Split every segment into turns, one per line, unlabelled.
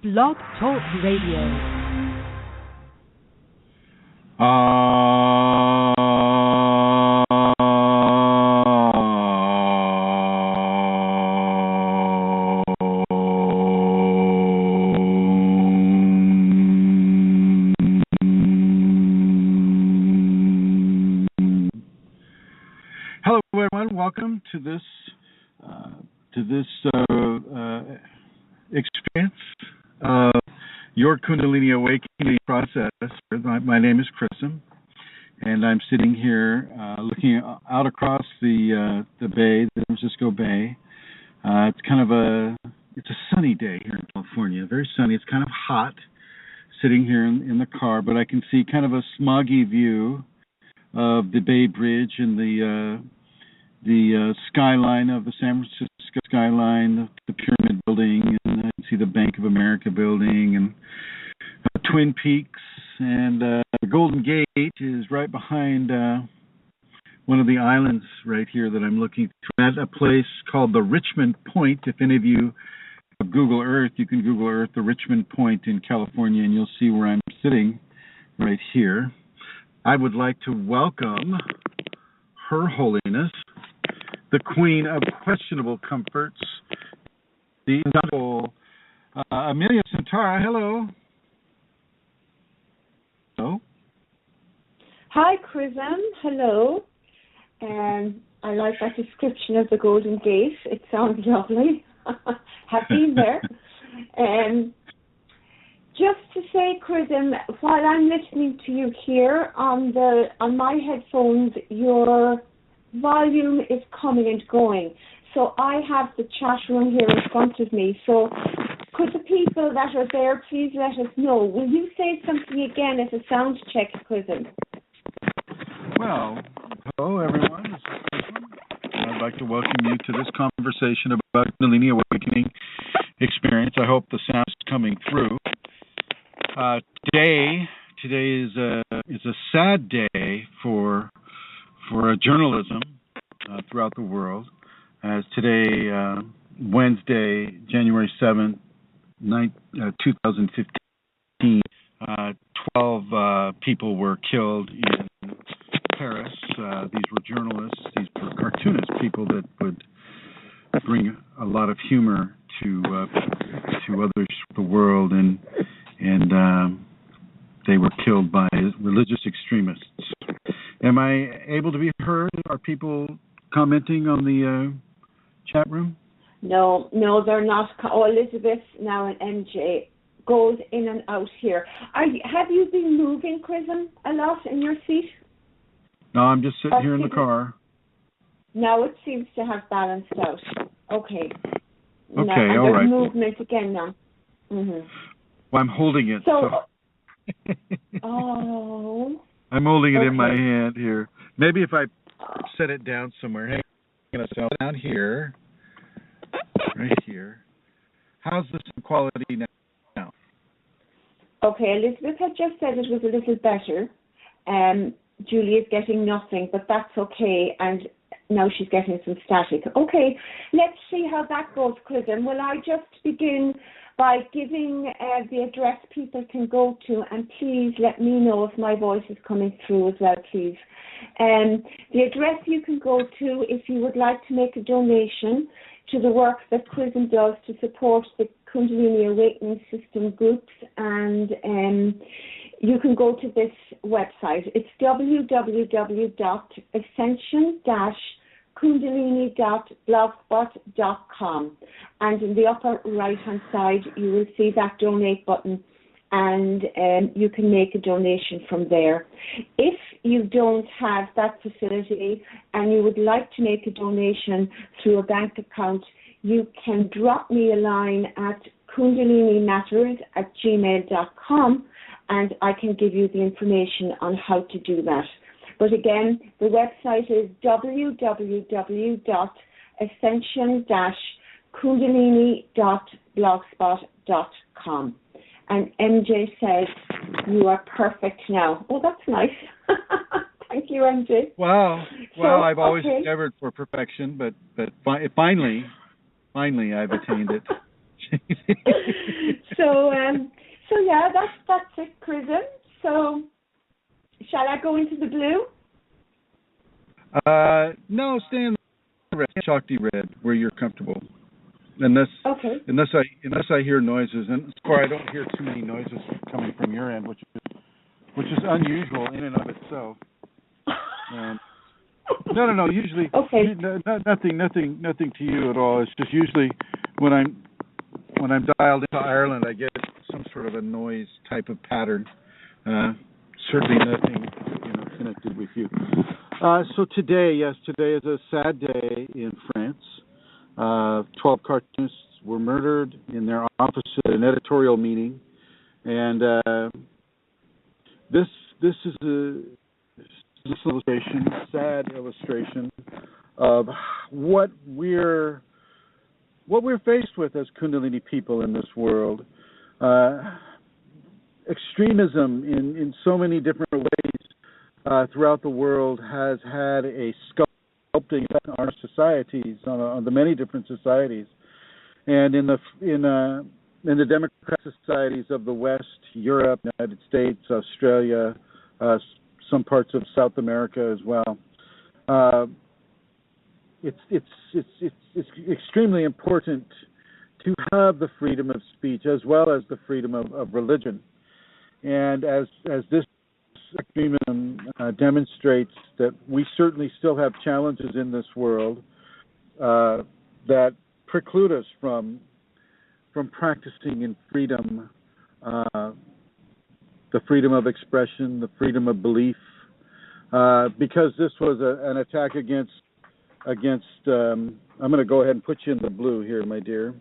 BlogTalk Radio.
Hello, everyone. Welcome to this experience of Your Kundalini Awakening process. My name is Chrism, and I'm sitting here looking out across the bay, the San Francisco Bay. It's a sunny day here in California, very sunny. It's kind of hot sitting here in the car, but I can see kind of a smoggy view of the Bay Bridge and the skyline of the San Francisco skyline, the Pyramid Building, and I can see the Bank of America building, and Twin Peaks, and the Golden Gate is right behind one of the islands right here that I'm looking at a place called the Richmond Point. If any of you have Google Earth, you can Google Earth, the Richmond Point in California, and you'll see where I'm sitting right here. I would like to welcome Her Holiness, the Queen of Questionable Comforts, the Honorable Amelia Santara. Hello. Hello.
Hi, Chrism. Hello. I like that description of the Golden Gate. It sounds lovely. Have been there. Just to say, Chrism, while I'm listening to you here on my headphones, your volume is coming and going. So I have the chat room here in front of me. So could the people that are there please let us know? Will you say something again as a sound check, Chrism?
Well, hello everyone. This is Chrism. I'd like to welcome you to this conversation about Kundalini Awakening experience. I hope the sound is coming through. Today is a sad day for journalism throughout the world, as today, Wednesday, January 7th, 2015, 12 people were killed in Paris. These were journalists, these were cartoonists, people that would bring a lot of humor to others of the world, and they were killed by religious extremists. Am I able to be heard? Are people commenting on the chat room?
No, they're not. Oh, Elizabeth now and MJ goes in and out here. Have you been moving, Chrism, a lot in your seat?
No, I'm just sitting here in the car.
Now it seems to have balanced out. Okay.
Okay,
now,
all right.
There's movement again now. Mm-hmm.
Well, I'm holding it. So.
Oh.
I'm holding it in my hand here. Maybe if I set it down somewhere. Hey, I'm going to set it down here. Right here. How's the quality now?
Okay, Elizabeth had just said it was a little better. Julie is getting nothing, but that's okay. And now she's getting some static. Okay, let's see how that goes, Chrism. Will I just begin by giving the address people can go to, and please let me know if my voice is coming through as well, please. The address you can go to if you would like to make a donation to the work that Chrism does to support the Kundalini Awakening System groups, and you can go to this website. It's www.ascension-kundalini.blogspot.com, and in the upper right hand side you will see that donate button, and you can make a donation from there. If you don't have that facility and you would like to make a donation through a bank account, you can drop me a line at kundalinimatters@gmail.com, and I can give you the information on how to do that. But again, the website is www.ascension-kundalini.blogspot.com. And MJ says, you are perfect now. Oh, that's nice. Thank you, MJ.
Wow. Well, I've always endeavored for perfection, but finally I've attained it.
So go into the blue?
No, stay in the red, chalky red, where you're comfortable. Unless I hear noises, and so far I don't hear too many noises coming from your end, which is unusual in and of itself. No. Usually, nothing to you at all. It's just usually when I'm dialed into Ireland, I get some sort of a noise type of pattern. Certainly nothing, connected with you. So today is a sad day in France. 12 cartoonists were murdered in their office at an editorial meeting, and this is a sad illustration of what we're faced with as Kundalini people in this world. Extremism in so many different ways throughout the world has had a sculpting effect on our societies, on the many different societies, and in the democratic societies of the West, Europe, United States, Australia, some parts of South America as well. It's extremely important to have the freedom of speech as well as the freedom of religion. And as this extremism demonstrates that we certainly still have challenges in this world that preclude us from practicing in freedom, the freedom of expression, the freedom of belief, because this was an attack against. I'm going to go ahead and put you in the blue here, my dear.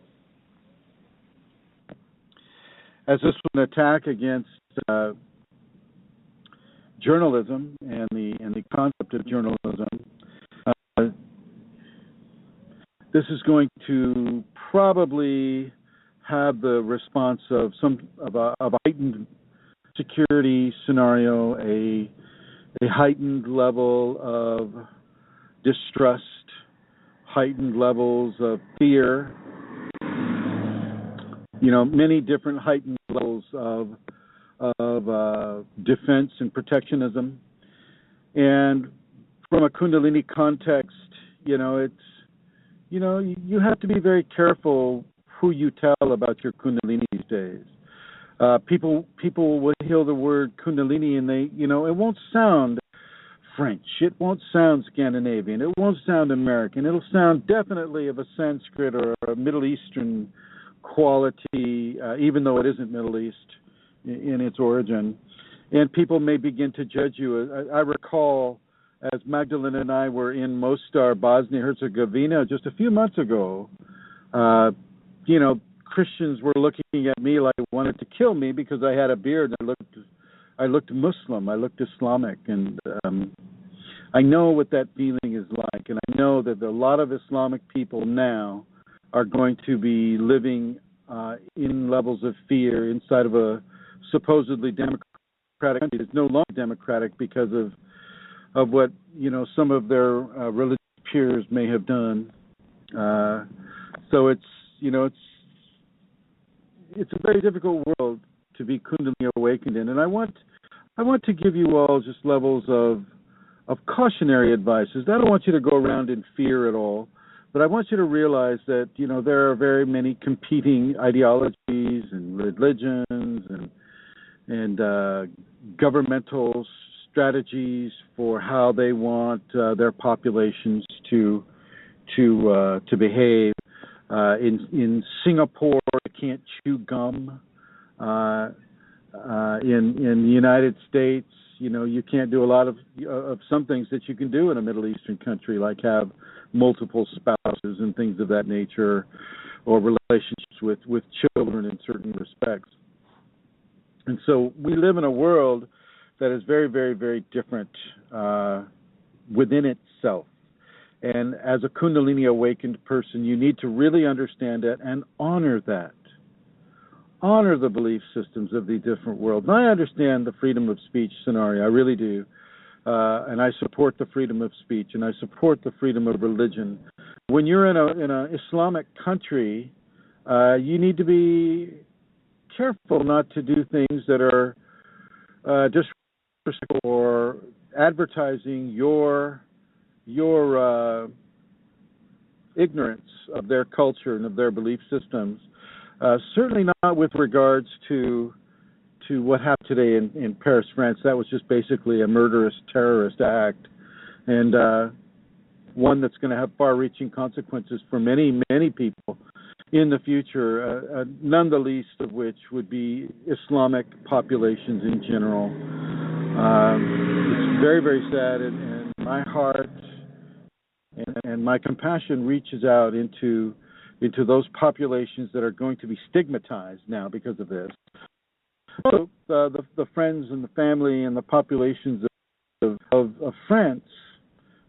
As this was an attack against journalism and the concept of journalism, this is going to probably have the response of a heightened security scenario, a heightened level of distrust, heightened levels of fear, many different heightened levels of defense and protectionism. And from a Kundalini context, you have to be very careful who you tell about your Kundalini these days. People will hear the word Kundalini and they, it won't sound French. It won't sound Scandinavian. It won't sound American. It'll sound definitely of a Sanskrit or a Middle Eastern quality, even though it isn't Middle East in its origin. And people may begin to judge you. I recall as Magdalene and I were in Mostar, Bosnia-Herzegovina, just a few months ago, Christians were looking at me like they wanted to kill me because I had a beard and I looked Muslim, I looked Islamic, and I know what that feeling is like, and I know that a lot of Islamic people now are going to be living in levels of fear inside of a supposedly democratic country. It's no longer democratic because of what some of their religious peers may have done. So it's a very difficult world to be Kundalini awakened in, and I want to give you all just levels of cautionary advices. I don't want you to go around in fear at all, but I want you to realize that there are very many competing ideologies and religions and governmental strategies for how they want their populations to behave. In Singapore, you can't chew gum. In the United States, you can't do a lot of some things that you can do in a Middle Eastern country, like have multiple spouses and things of that nature, or relationships with children in certain respects. And so we live in a world that is very, very, very different within itself. And as a Kundalini awakened person, you need to really understand it and honor that. Honor the belief systems of the different worlds. And I understand the freedom of speech scenario. I really do. And I support the freedom of speech, and I support the freedom of religion. When you're in an Islamic country, you need to be careful not to do things that are disrespectful or advertising your ignorance of their culture and of their belief systems. Certainly not with regards to what happened today in Paris, France. That was just basically a murderous terrorist act, and one that's going to have far-reaching consequences for many, many people in the future, none the least of which would be Islamic populations in general. It's very, very sad, and my heart and my compassion reaches out into those populations that are going to be stigmatized now because of this. So the friends and the family and the populations of France,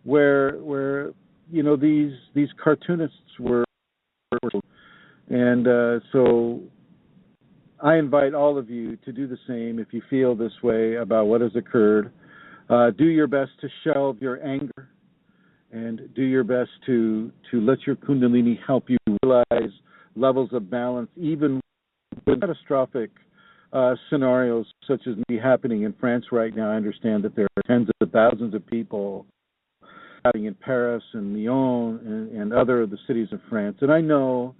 where these cartoonists were, and so I invite all of you to do the same if you feel this way about what has occurred. Do your best to shelve your anger, and do your best to let your Kundalini help you realize levels of balance, even with catastrophic scenarios such as me happening in France right now. I understand that there are tens of thousands of people happening in Paris and Lyon and other of the cities of France. And I know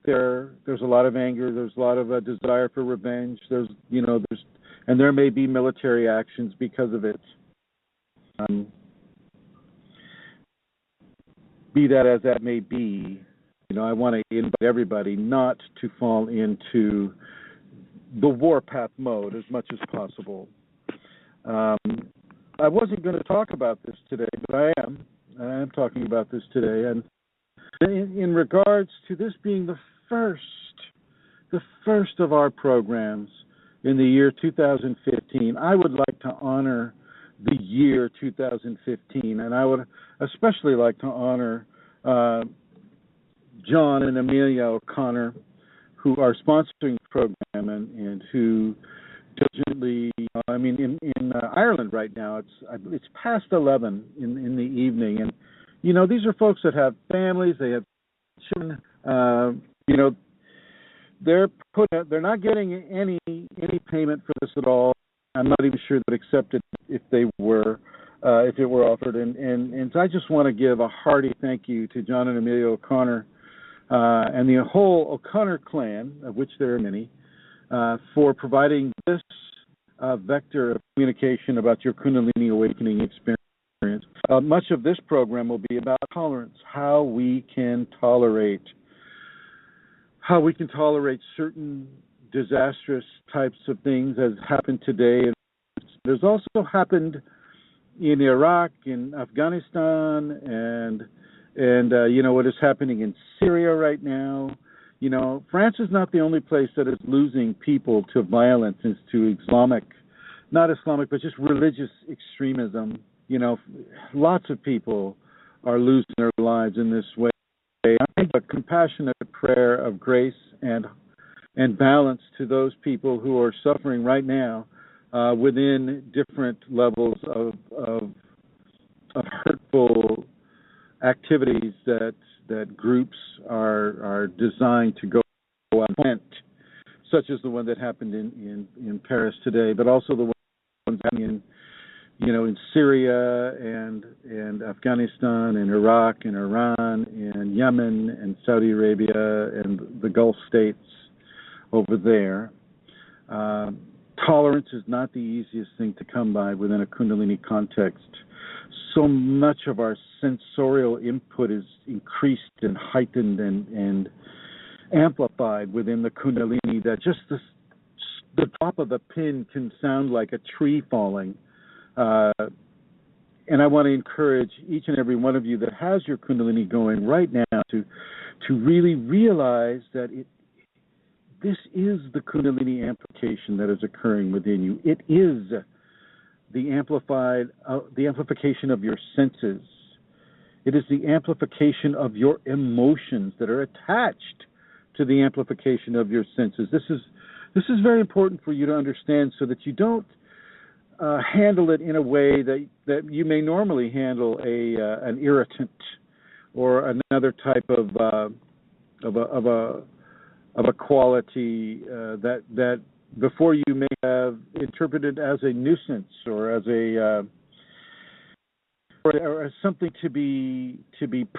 there's a lot of anger, there's a lot of desire for revenge, and there may be military actions because of it. Be that as that may be, I want to invite everybody not to fall into the warpath mode as much as possible. I wasn't going to talk about this today, but I am talking about this today. And in regards to this being the first of our programs in the year 2015, I would like to honor the year 2015, and I would especially like to honor John and Amelia O'Connor, who are sponsoring the program and who diligently, in Ireland right now, it's past 11 in the evening, and these are folks that have families, they have children, they're not getting any payment for this at all. I'm not even sure that accepted if it were offered, and so I just want to give a hearty thank you to John and Amelia O'Connor and the whole O'Connor clan, of which there are many, for providing this vector of communication about your Kundalini awakening experience. Much of this program will be about tolerance, how we can tolerate certain disastrous types of things as happened today. There's also happened in Iraq, in Afghanistan, and what is happening in Syria right now. France is not the only place that is losing people to violence and to not Islamic, but just religious extremism. Lots of people are losing their lives in this way. I make a compassionate prayer of grace and balance to those people who are suffering right now within different levels of hurtful activities that groups are designed to go out, such as the one that happened in Paris today, but also the ones happening in Syria and Afghanistan and Iraq and Iran and Yemen and Saudi Arabia and the Gulf states over there. Tolerance is not the easiest thing to come by within a Kundalini context. So much of our sensorial input is increased and heightened and amplified within the Kundalini that just the drop of a pin can sound like a tree falling. And I want to encourage each and every one of you that has your Kundalini going right now to really realize that this is the Kundalini amplification that is occurring within you. It is the amplification of your senses. It is the amplification of your emotions that are attached to the amplification of your senses. This is very important for you to understand, so that you don't handle it in a way that you may normally handle an irritant or another type of a quality that before you may have interpreted as a nuisance or as or as something to be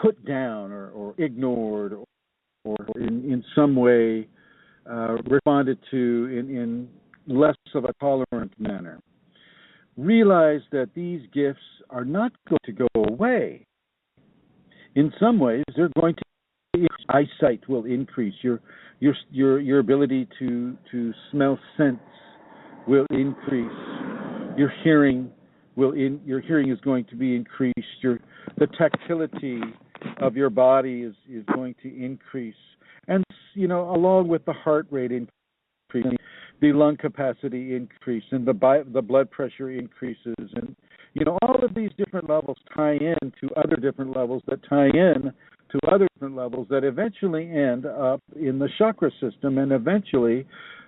put down or ignored or in some way responded to in less of a tolerant manner. Realize that these gifts are not going to go away. In some ways, they're going to. Eyesight will increase. Your ability to smell scents will increase. Your hearing is going to be increased. The tactility of your body is going to increase, and along with the heart rate increase, the lung capacity increase, and the blood pressure increases, and all of these different levels tie in to other different levels that tie in to other different levels that eventually end up in the chakra system and eventually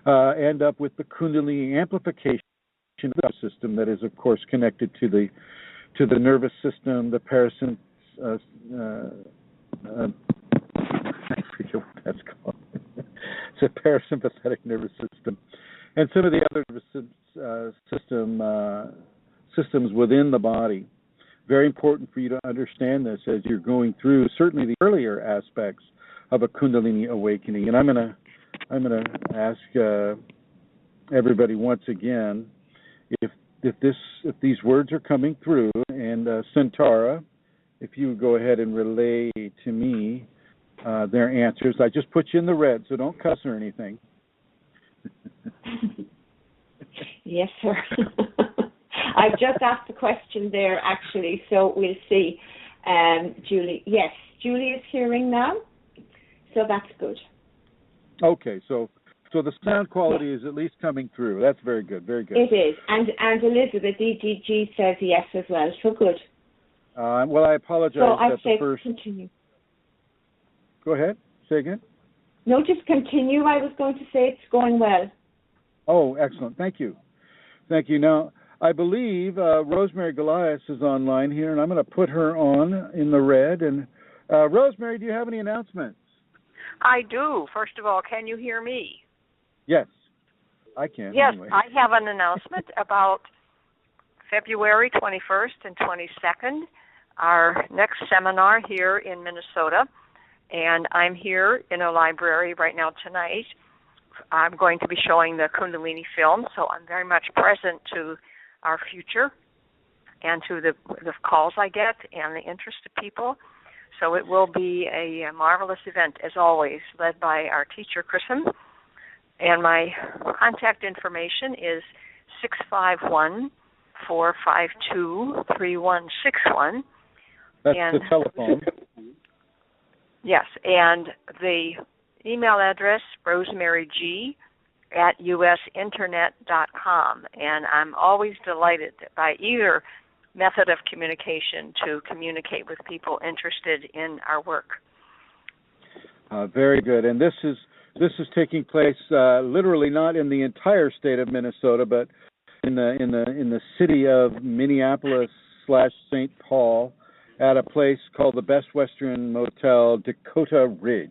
end up with the Kundalini amplification system that is, of course, connected to the nervous system, the parasympathetic. I forget what that's called. It's a parasympathetic nervous system, and some of the other systems within the body. Very important for you to understand this as you're going through certainly the earlier aspects of a Kundalini awakening. And I'm gonna ask everybody once again if these words are coming through, and Centara, if you would go ahead and relay to me their answers. I just put you in the red, so don't cuss or anything.
Yes, sir. I've just asked the question there, actually, so we'll see. Julie, yes, Julie is hearing now, so that's good. Okay,
so the sound quality is at least coming through. That's very good, very good.
It is, and Elizabeth, DDG, says yes as well, so good.
Well, I apologize that the first...
Continue.
Go ahead, say again.
No, just continue. I was going to say it's going well.
Oh, excellent, thank you. Thank you. Now, I believe Rosemary Goliath is online here, and I'm going to put her on in the red. And Rosemary, do you have any announcements?
I do. First of all, can you hear me?
Yes, I can.
Yes,
anyway.
I have an announcement about February 21st and 22nd, our next seminar here in Minnesota. And I'm here in a library right now tonight. I'm going to be showing the Kundalini film, so I'm very much present to our future and to the calls I get and the interest of people. So it will be a marvelous event, as always, led by our teacher, Chrism. And my contact information is 651-452-3161.
That's the telephone.
Yes, and the email address, rosemaryg@usinternet.com. And I'm always delighted by either method of communication to communicate with people interested in our work.
Very good. And this is taking place literally not in the entire state of Minnesota, but in the city of Minneapolis/St. Paul, at a place called the Best Western Motel, Dakota Ridge.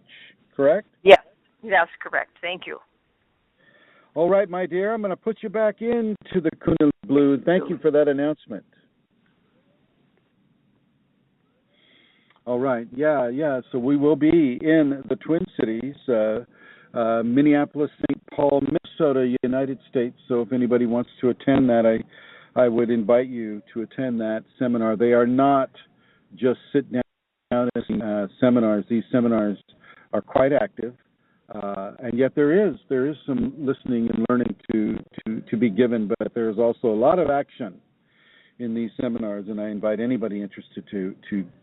Correct?
Yes, that's correct. Thank you.
All right, my dear, I'm going to put you back into the Kundalini Blue. Thank you for that announcement. All right, yeah. So we will be in the Twin Cities, Minneapolis, St. Paul, Minnesota, United States. So if anybody wants to attend that, I would invite you to attend that seminar. They are not just sit down and seminars. These seminars are quite active, and yet there is some listening and learning to be given, but there is also a lot of action in these seminars, and I invite anybody interested to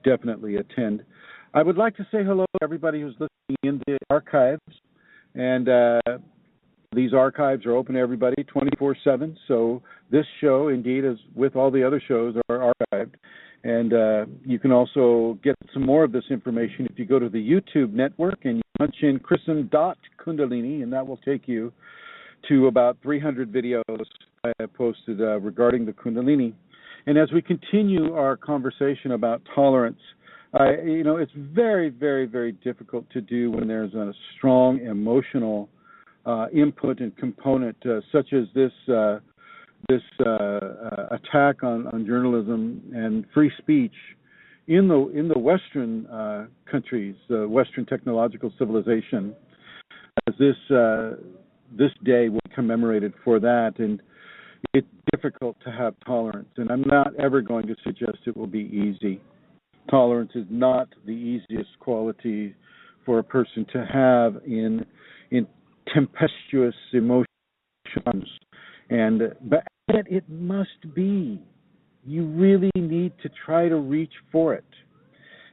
definitely attend. I would like to say hello to everybody who's listening in the archives, and these archives are open to everybody 24/7, so this show, indeed, as with all the other shows, are archived. And you can also get some more of this information if you go to the YouTube network and you punch in Chrism.Kundalini, and that will take you to about 300 videos I have posted regarding the Kundalini. And as we continue our conversation about tolerance, it's very, very, very difficult to do when there's a strong emotional input and component such as this attack on journalism and free speech in the Western countries, Western technological civilization, as this day will be commemorated for that. And it's difficult to have tolerance, and I'm not ever going to suggest it will be easy. Tolerance is not the easiest quality for a person to have in tempestuous emotions, but it must be. You really need to try to reach for it,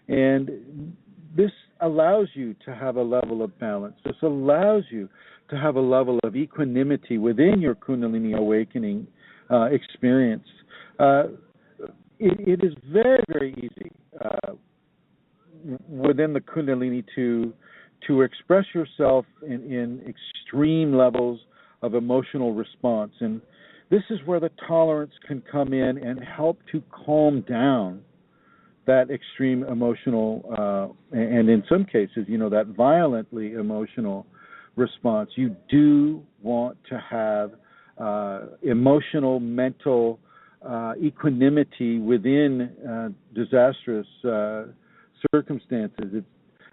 and this allows you to have a level of balance. This allows you to have a level of equanimity within your Kundalini awakening experience. It is very, very easy within the Kundalini to express yourself in extreme levels of emotional response. And this is where the tolerance can come in and help to calm down that extreme emotional, and in some cases, that violently emotional response. You do want to have emotional, mental equanimity within disastrous circumstances.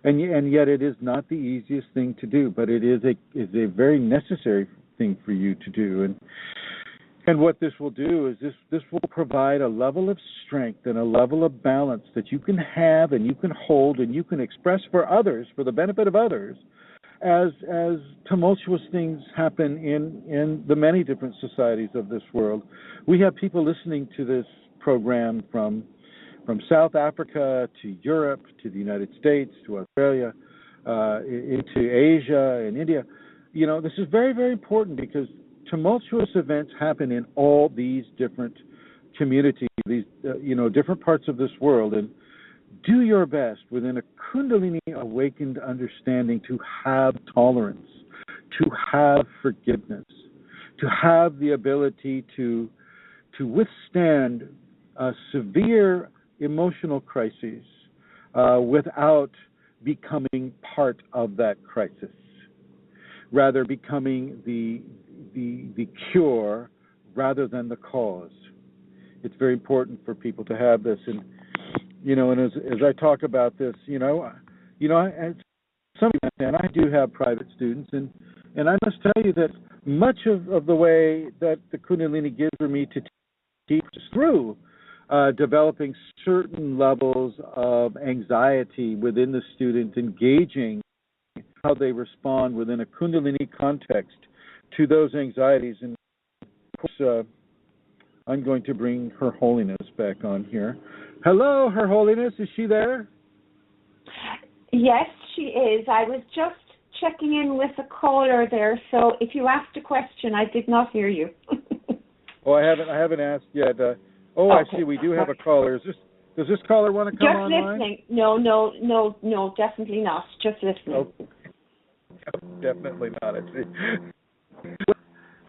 And yet it is not the easiest thing to do, but it is a very necessary thing for you to do. And what this will do is this will provide a level of strength and a level of balance that you can have and you can hold and you can express for others, for the benefit of others, as tumultuous things happen in the many different societies of this world. We have people listening to this program from South Africa to Europe to the United States to Australia, into Asia and India. This is very, very important because tumultuous events happen in all these different communities, these different parts of this world, and do your best within a Kundalini awakened understanding to have tolerance, to have forgiveness, to have the ability to withstand a severe emotional crisis without becoming part of that crisis, rather becoming the cure rather than the cause. It's very important for people to have this, and as I talk about this, and I do have private students, and I must tell you that much of the way that the Kunalini gives for me to teach is through developing certain levels of anxiety within the student, engaging how they respond within a Kundalini context to those anxieties. And of course, I'm going to bring Her Holiness back on here. Hello, Her Holiness. Is she there?
Yes, she is. I was just checking in with a caller there, so if you asked a question, I did not hear you.
Oh, I haven't asked yet. Okay. I see. We do have a caller. Does this caller want to come online?
Just listening. No, definitely not. Just listening.
Oh. Definitely not. I see.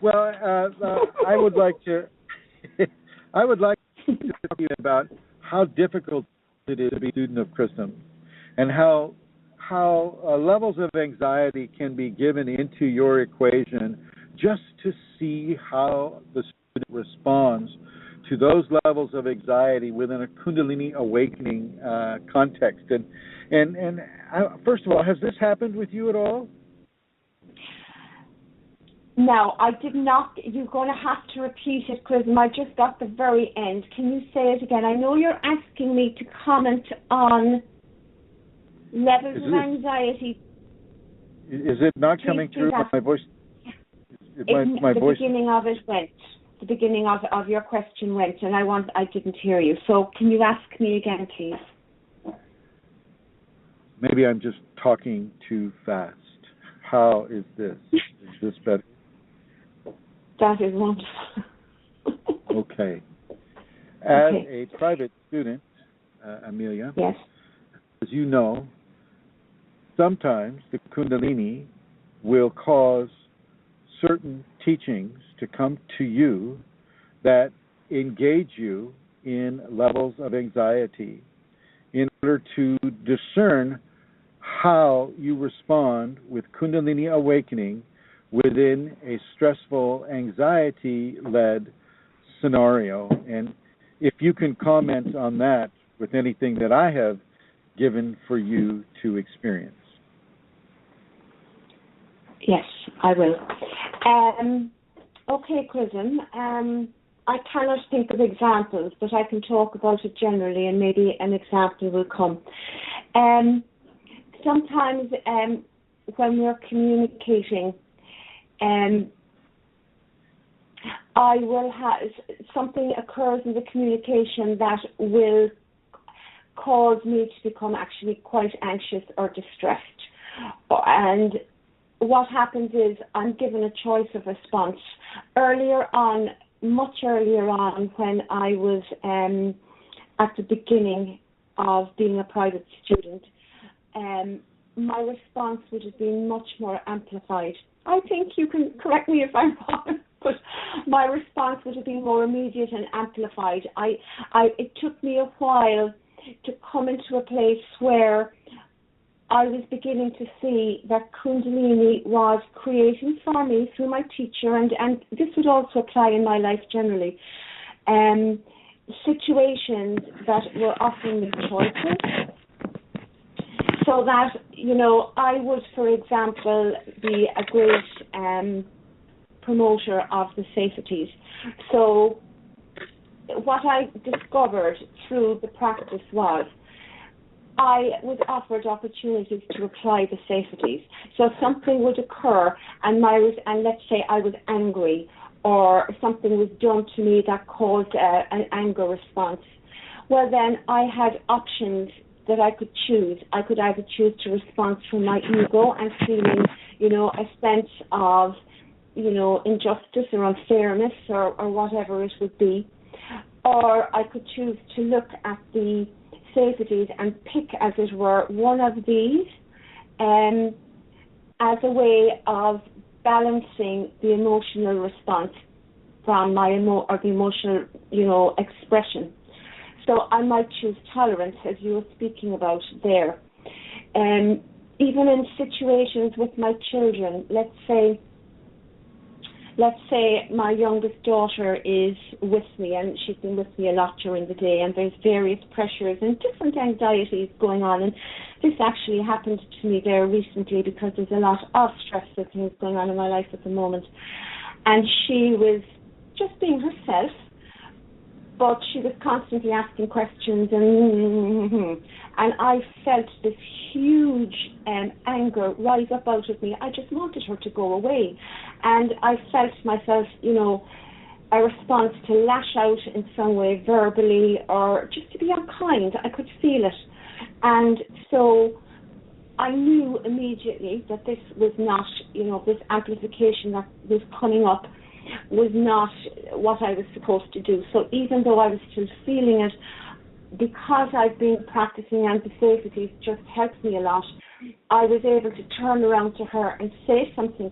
Well, I would like to talk to you about how difficult it is to be a student of Chrism, and how levels of anxiety can be given into your equation just to see how the student responds to those levels of anxiety within a Kundalini awakening context. And first of all, has this happened with you at all?
No, I did not. You're going to have to repeat it, Chrism. I just got the very end. Can you say it again? I know you're asking me to comment on levels of anxiety.
Is it not coming through? My voice. My voice.
Beginning of it went. The beginning of your question went, and I didn't hear you. So can you ask me again, please?
Maybe I'm just talking too fast. How is this? Is this better?
That is wonderful.
Okay. As a private student, Amelia,
yes,
as you know, sometimes the Kundalini will cause certain teachings to come to you that engage you in levels of anxiety in order to discern how you respond with Kundalini awakening within a stressful, anxiety-led scenario, and if you can comment on that with anything that I have given for you to experience.
Yes, I will. Okay, Chrism. I cannot think of examples, but I can talk about it generally, and maybe an example will come. Sometimes when we're communicating, I will have something occurs in the communication that will cause me to become actually quite anxious or distressed. And what happens is I'm given a choice of response. Much earlier on, when I was at the beginning of being a private student, my response would have been much more amplified. I think you can correct me if I'm wrong, but my response would have been more immediate and amplified. It took me a while to come into a place where I was beginning to see that Kundalini was creating for me through my teacher, and this would also apply in my life generally, situations that were offering me choices. So that, I would, for example, be a great promoter of the safeties. So what I discovered through the practice was I was offered opportunities to apply the safeties. So something would occur, and let's say I was angry, or something was done to me that caused an anger response. Well, then I had options that I could choose. I could either choose to respond from my ego and feeling, a sense of, injustice or unfairness or whatever it would be, or I could choose to look at the safeties and pick, as it were, one of these as a way of balancing the emotional response from the emotional, expression. So I might choose tolerance, as you were speaking about there. Even in situations with my children, let's say my youngest daughter is with me, and she's been with me a lot during the day, and there's various pressures and different anxieties going on. And this actually happened to me there recently because there's a lot of stressful things going on in my life at the moment. And she was just being herself, but she was constantly asking questions, and I felt this huge anger rise up out of me. I just wanted her to go away, and I felt myself, a response to lash out in some way, verbally, or just to be unkind. I could feel it, and so I knew immediately that this was not, this amplification that was coming up was not what I was supposed to do. So even though I was still feeling it, because I've been practicing, and the safeties just helped me a lot, I was able to turn around to her and say something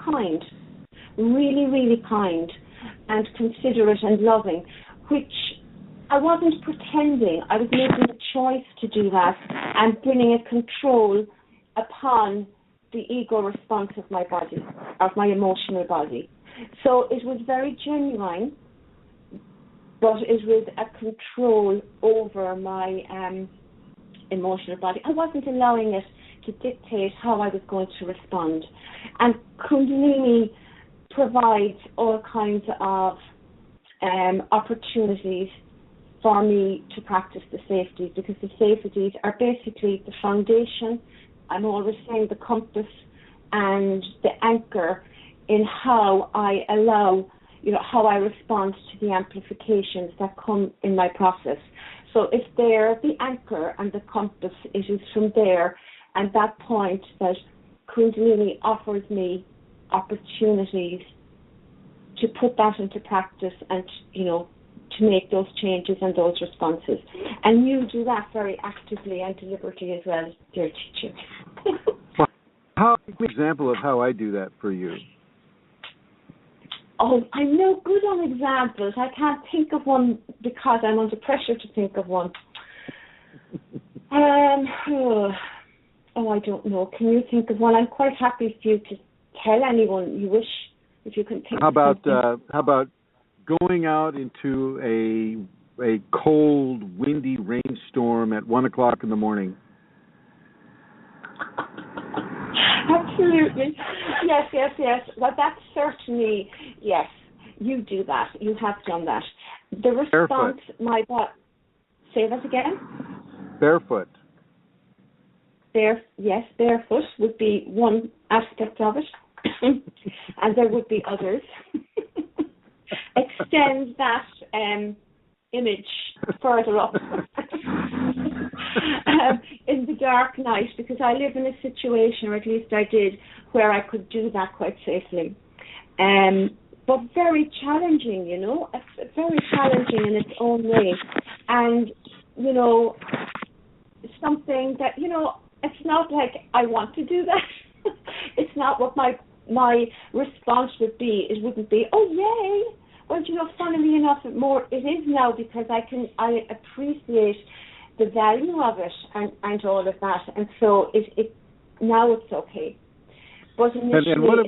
kind, really, really kind, and considerate and loving, which I wasn't pretending. I was making a choice to do that and bringing a control upon the ego response of my body, of my emotional body. So it was very genuine, but it was a control over my emotional body. I wasn't allowing it to dictate how I was going to respond. And Kundalini provides all kinds of opportunities for me to practice the safeties, because the safeties are basically the foundation. I'm always saying the compass and the anchor in how I allow, how I respond to the amplifications that come in my process. So if they're the anchor and the compass, it is from there, and that point that Kundalini offers me opportunities to put that into practice and, to make those changes and those responses. And you do that very actively and deliberately as well, dear teacher.
How an example of how I do that for you?
Oh, I'm no good on examples. I can't think of one because I'm under pressure to think of one. I don't know. Can you think of one? I'm quite happy for you to tell anyone you wish, if you can think
how
of something.
How about going out into a cold, windy rainstorm at 1 o'clock in the morning?
Absolutely. Yes. Well, that's certainly, yes, you do that. You have done that. The response,
Barefoot.
Say that again?
Barefoot.
Yes, barefoot would be one aspect of it, and there would be others. Extend that image further up in the dark night, because I live in a situation, or at least I did, where I could do that quite safely. But very challenging, it's very challenging in its own way. And, something that, it's not like I want to do that. It's not what my response would be. It wouldn't be, oh, yay. Well, funnily enough, it is now, because I appreciate the value of it and all of that. And so now it's okay. But initially,
and what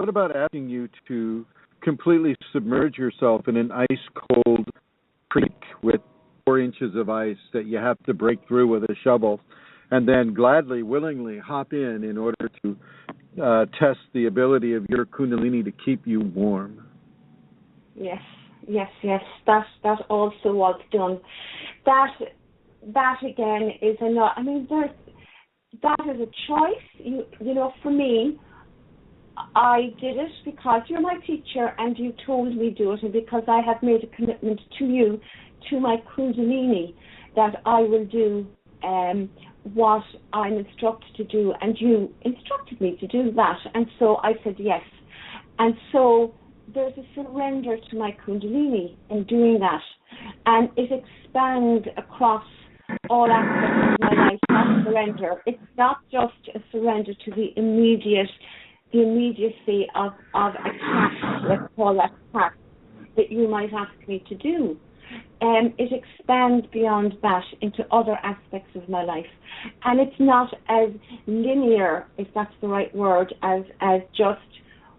about asking you to completely submerge yourself in an ice-cold creek with 4 inches of ice that you have to break through with a shovel, and then gladly, willingly hop in order to test the ability of your Kundalini to keep you warm?
Yes. That also was done. That again is enough. I mean, that is a choice. For me, I did it because you're my teacher and you told me do it, and because I have made a commitment to you, to my Kundalini, that I will do what I'm instructed to do, and you instructed me to do that, and so I said yes. And so there's a surrender to my Kundalini in doing that, and it expands across all aspects of my life. That surrender, it's not just a surrender to the immediacy of attack, let's call that attack, that you might ask me to do. It expands beyond that into other aspects of my life. And it's not as linear, if that's the right word, as just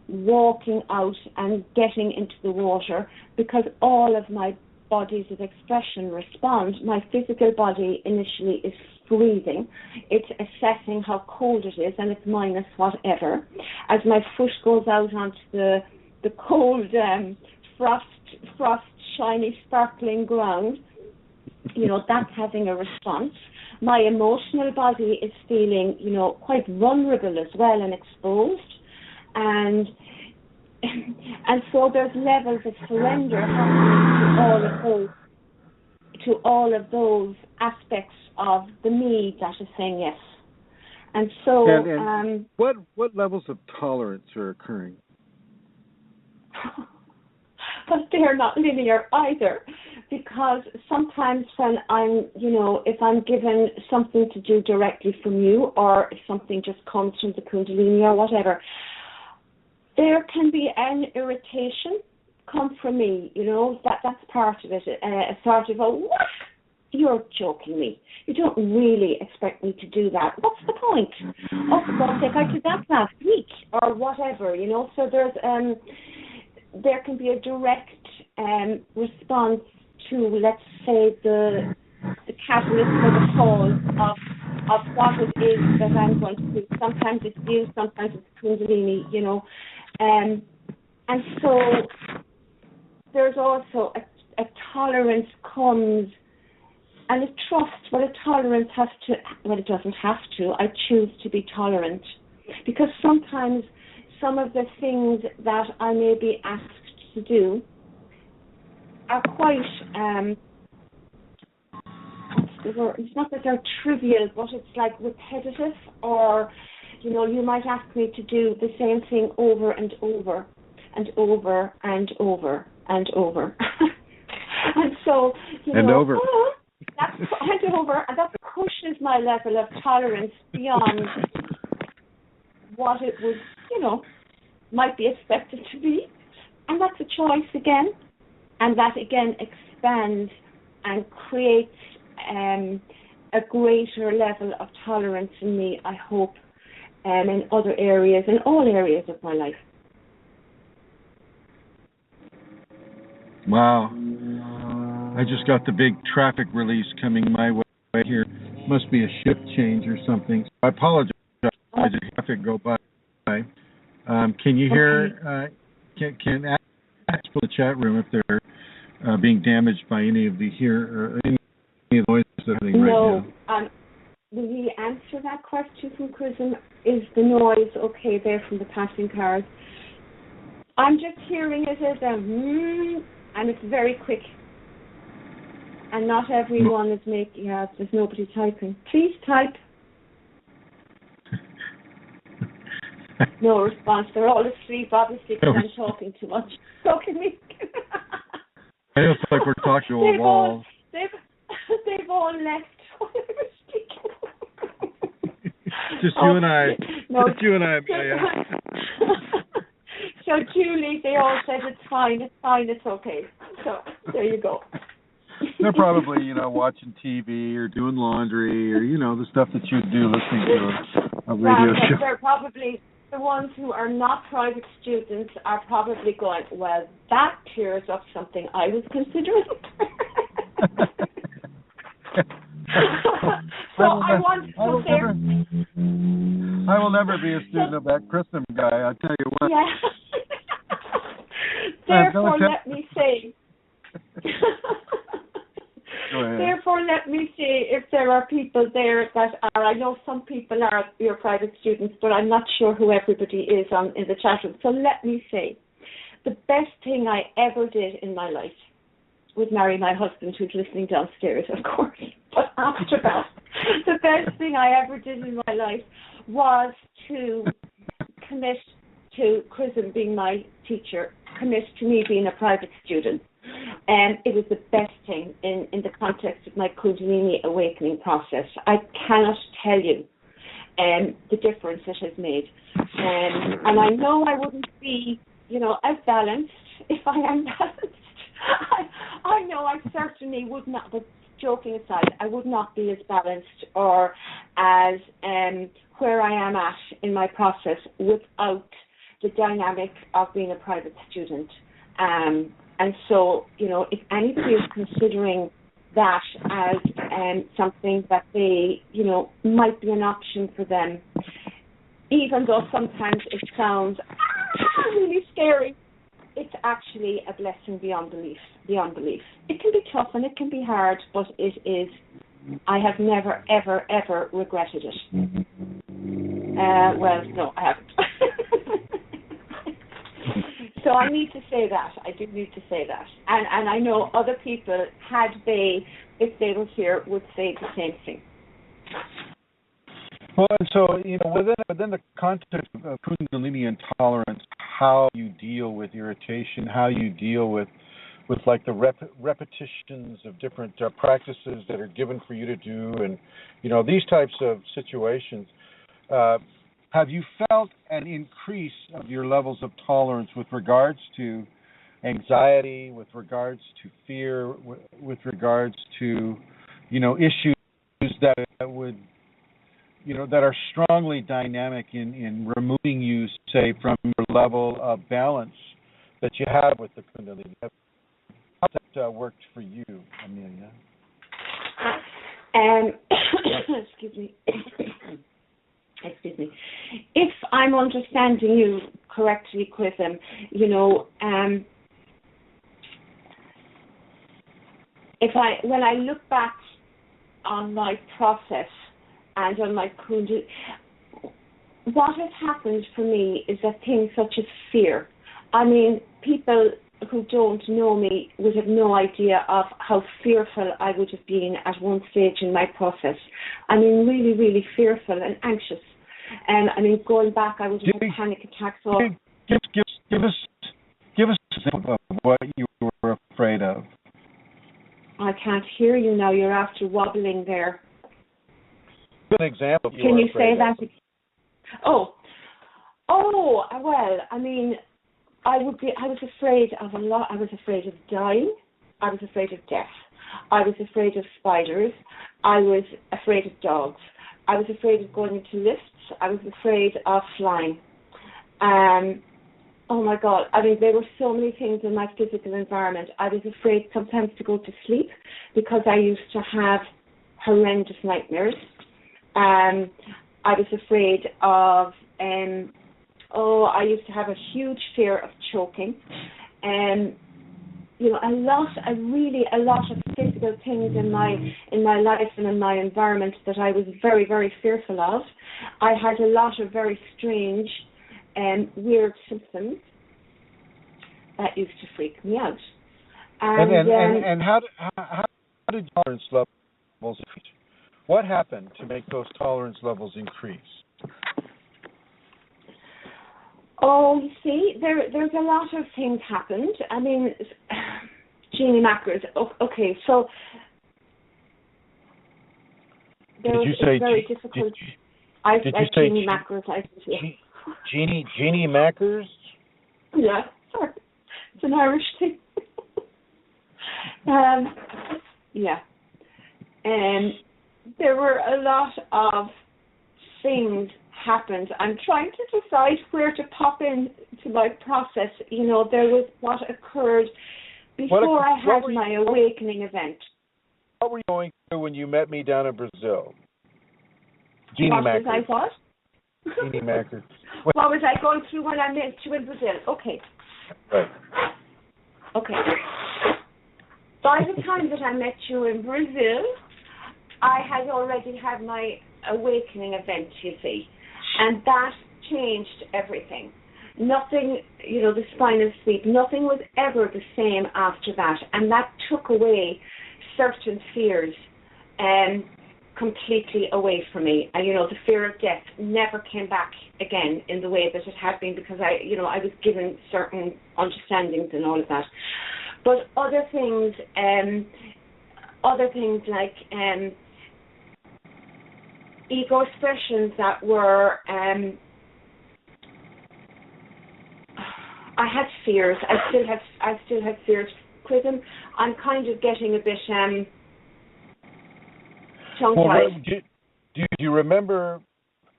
walking out and getting into the water, because all of my bodies of expression respond. My physical body initially is freezing. It's assessing how cold it is, and it's minus whatever. As my foot goes out onto the cold frost shiny sparkling ground, that's having a response. My emotional body is feeling, quite vulnerable as well and exposed, and so there's levels of surrender happening to all of those aspects of the me that is saying yes. And so
and what levels of tolerance are occurring?
But they're not linear either, because sometimes when I'm, if I'm given something to do directly from you, or if something just comes from the Kundalini or whatever, there can be an irritation come from me, that's part of it, a sort of what? You're joking me. You don't really expect me to do that. What's the point? Oh, for God's sake, I did that last week, or whatever, So there can be a direct response to, let's say, the catalyst or the cause of what it is that I'm going to do. Sometimes it's you, sometimes it's Kundalini, and so there's also a tolerance comes, and a trust. Well, a tolerance has to, well, it doesn't have to. I choose to be tolerant, because sometimes some of the things that I may be asked to do are quite, what's the word? It's not that they're trivial, but it's like repetitive, or, you might ask me to do the same thing over and over and over and over and over. And so,
and over.
And that pushes my level of tolerance beyond what it would, might be expected to be. And that's a choice again. And that again expands and creates a greater level of tolerance in me, I hope, in other areas, in all areas of my life.
Wow. I just got the big traffic release coming my way here. Must be a shift change or something. I apologize if traffic go by. Can you hear? Can ask for the chat room if they're being damaged by any of the any of the noises that are happening right now?
Will he answer that question from Chrism? Is the noise okay there from the passing cars? I'm just hearing it as a and it's very quick. And not everyone is making, there's nobody typing. Please type. No response. They're all asleep, obviously, because I'm talking too much. Talking me.
I know it's like we're talking to a wall.
They've all left while I was speaking.
Just you and I. No, just you and I, Amelia.
So, Julie, they all said it's fine, it's okay. So, there you go.
They're probably, watching TV or doing laundry or, the stuff that you do listening to a radio show.
They're probably, the ones who are not private students are probably going, well, that clears up something I was considering.
I will never be a student of that Chrism guy, I tell you what.
Yeah. Therefore, let me say... Therefore, let me see if there are people there that are, I know some people are your private students, but I'm not sure who everybody is in the chat room. So let me say, the best thing I ever did in my life was marry my husband, who's listening downstairs, of course. But after that, the best thing I ever did in my life was to commit to Chrism being my teacher, commit to me being a private student. And it was the best thing in the context of my Kundalini awakening process. I cannot tell you the difference it has made. And I know I wouldn't be, as balanced if I am balanced. I know I certainly would not, but joking aside, I would not be as balanced or as where I am at in my process without the dynamic of being a private student. And so, if anybody is considering that as something that they, might be an option for them, even though sometimes it sounds really scary, it's actually a blessing beyond belief. It can be tough and it can be hard, but it is, I have never, ever, ever regretted it. Well, no, I haven't. So I need to say that. I do need to say that. And I know other people, if they were here, would say the same thing.
Well, and so, within the context of Kundalini intolerance, how you deal with irritation, how you deal with like the repetitions of different practices that are given for you to do, and, these types of situations, have you felt an increase of your levels of tolerance with regards to anxiety, with regards to fear, with regards to, issues that would, that are strongly dynamic in removing you, say, from your level of balance that you have with the Kundalini? How has that worked for you, Amelia?
Excuse me. Excuse me. If I'm understanding you correctly, Chrism, when I look back on my process and on my Kundalini, what has happened for me is a thing such as fear. I mean, people who don't know me would have no idea of how fearful I would have been at one stage in my process. I mean, really, really fearful and anxious. And going back, I would have had panic attacks.
Give us an example of what you were afraid of.
I can't hear you now. You're after wobbling there.
An example.
Can you say that? Oh, well, I was afraid of a lot. I was afraid of dying. I was afraid of death. I was afraid of spiders. I was afraid of dogs. I was afraid of going into lifts. I was afraid of flying. Oh my God. I mean, there were so many things in my physical environment. I was afraid sometimes to go to sleep because I used to have horrendous nightmares. I was afraid of, I used to have a huge fear of choking. A lot of physical things in my life and in my environment that I was very, very fearful of. I had a lot of very strange weird symptoms that used to freak me out.
And how did tolerance levels increase? What happened to make those tolerance levels increase?
Oh, you see, there's a lot of things happened. I mean, Jeannie Macros. Okay, so there was very difficult.
Did you say
Jeannie Macros?
Jeannie Macros?
Yeah, sorry, it's an Irish thing. There were a lot of things happened. I'm trying to decide where to pop in to my process. There was what occurred before I had my awakening event.
What were you going through when you met me down in Brazil? Jeannie Macros. Jeannie Macros.
What was I going through when I met you in Brazil? Okay.
Right.
Okay. By the time that I met you in Brazil, I had already had my awakening event, you see. And that changed everything. Nothing, the spinal sleep, nothing was ever the same after that. And that took away certain fears completely away from me. And, the fear of death never came back again in the way that it had been because I was given certain understandings and all of that. But other things like ego expressions that were, I had fears. I still have fears. Chrism, I'm kind of getting a bit tongue-tied.
Do you remember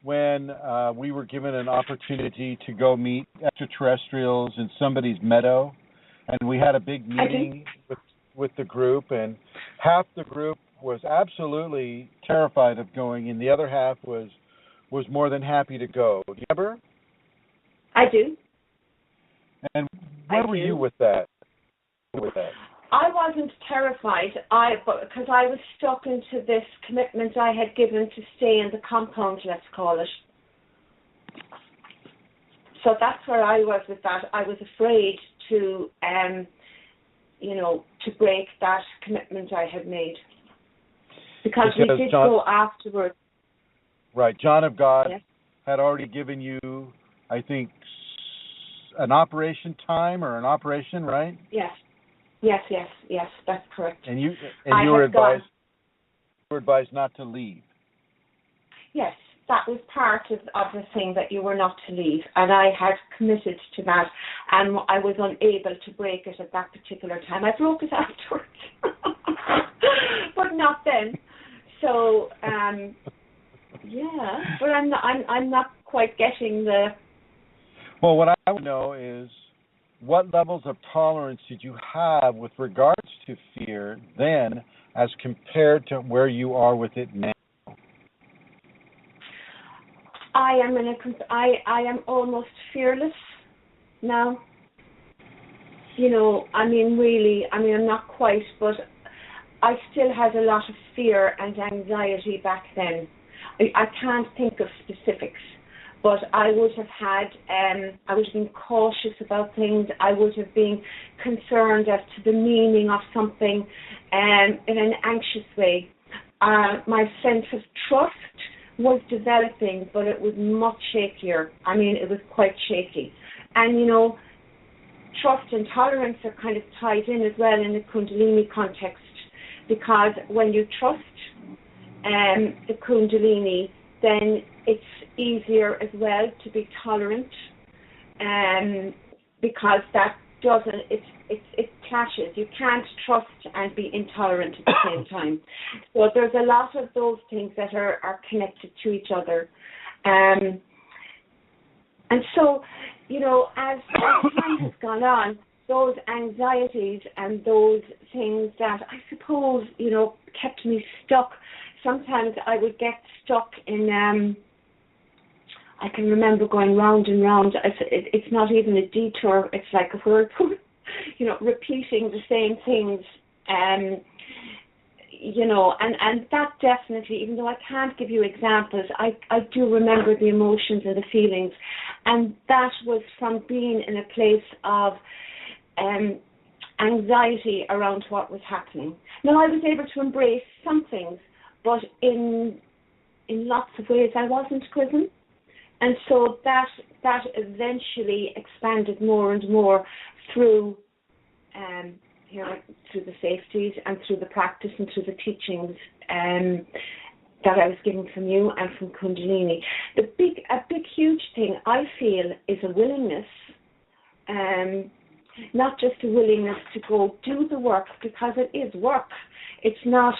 when we were given an opportunity to go meet extraterrestrials in somebody's meadow, and we had a big meeting with the group, and half the group was absolutely terrified of going, and the other half was more than happy to go. Do you remember?
I do.
And where were you with that?
I wasn't terrified, because I was stuck into this commitment I had given to stay in the compound, let's call it. So that's where I was with that. I was afraid to, to break that commitment I had made. Because we did go afterwards.
Right. John of God had already given you, I think, an operation time or an operation, right? Yes,
that's correct.
And you were advised not to leave.
Yes, that was part of the thing, that you were not to leave, and I had committed to that, and I was unable to break it at that particular time. I broke it afterwards, but not then. So, but I'm not quite getting the.
Well, what I want to know is, what levels of tolerance did you have with regards to fear then, as compared to where you are with it now?
I am almost fearless now. I'm not quite, but I still had a lot of fear and anxiety back then. I can't think of specifics, but I would have had, I would have been cautious about things. I would have been concerned as to the meaning of something in an anxious way. My sense of trust was developing, but it was much shakier. It was quite shaky. And, trust and tolerance are kind of tied in as well in the Kundalini context, because when you trust the Kundalini, then it's easier as well to be tolerant, because that doesn't, it clashes. You can't trust and be intolerant at the same time. So there's a lot of those things that are connected to each other. And so as time has gone on, those anxieties and those things that I suppose, kept me stuck. Sometimes I would get stuck in, I can remember going round and round. It's not even a detour. It's like a word, repeating the same things. And that definitely, even though I can't give you examples, I do remember the emotions and the feelings. And that was from being in a place of anxiety around what was happening. Now, I was able to embrace some things, but in lots of ways I wasn't, Chrism. And so that eventually expanded more and more through through the safeties and through the practice and through the teachings that I was given from you and from Kundalini. A big huge thing I feel is a willingness, not just a willingness to go do the work, because it is work. It's not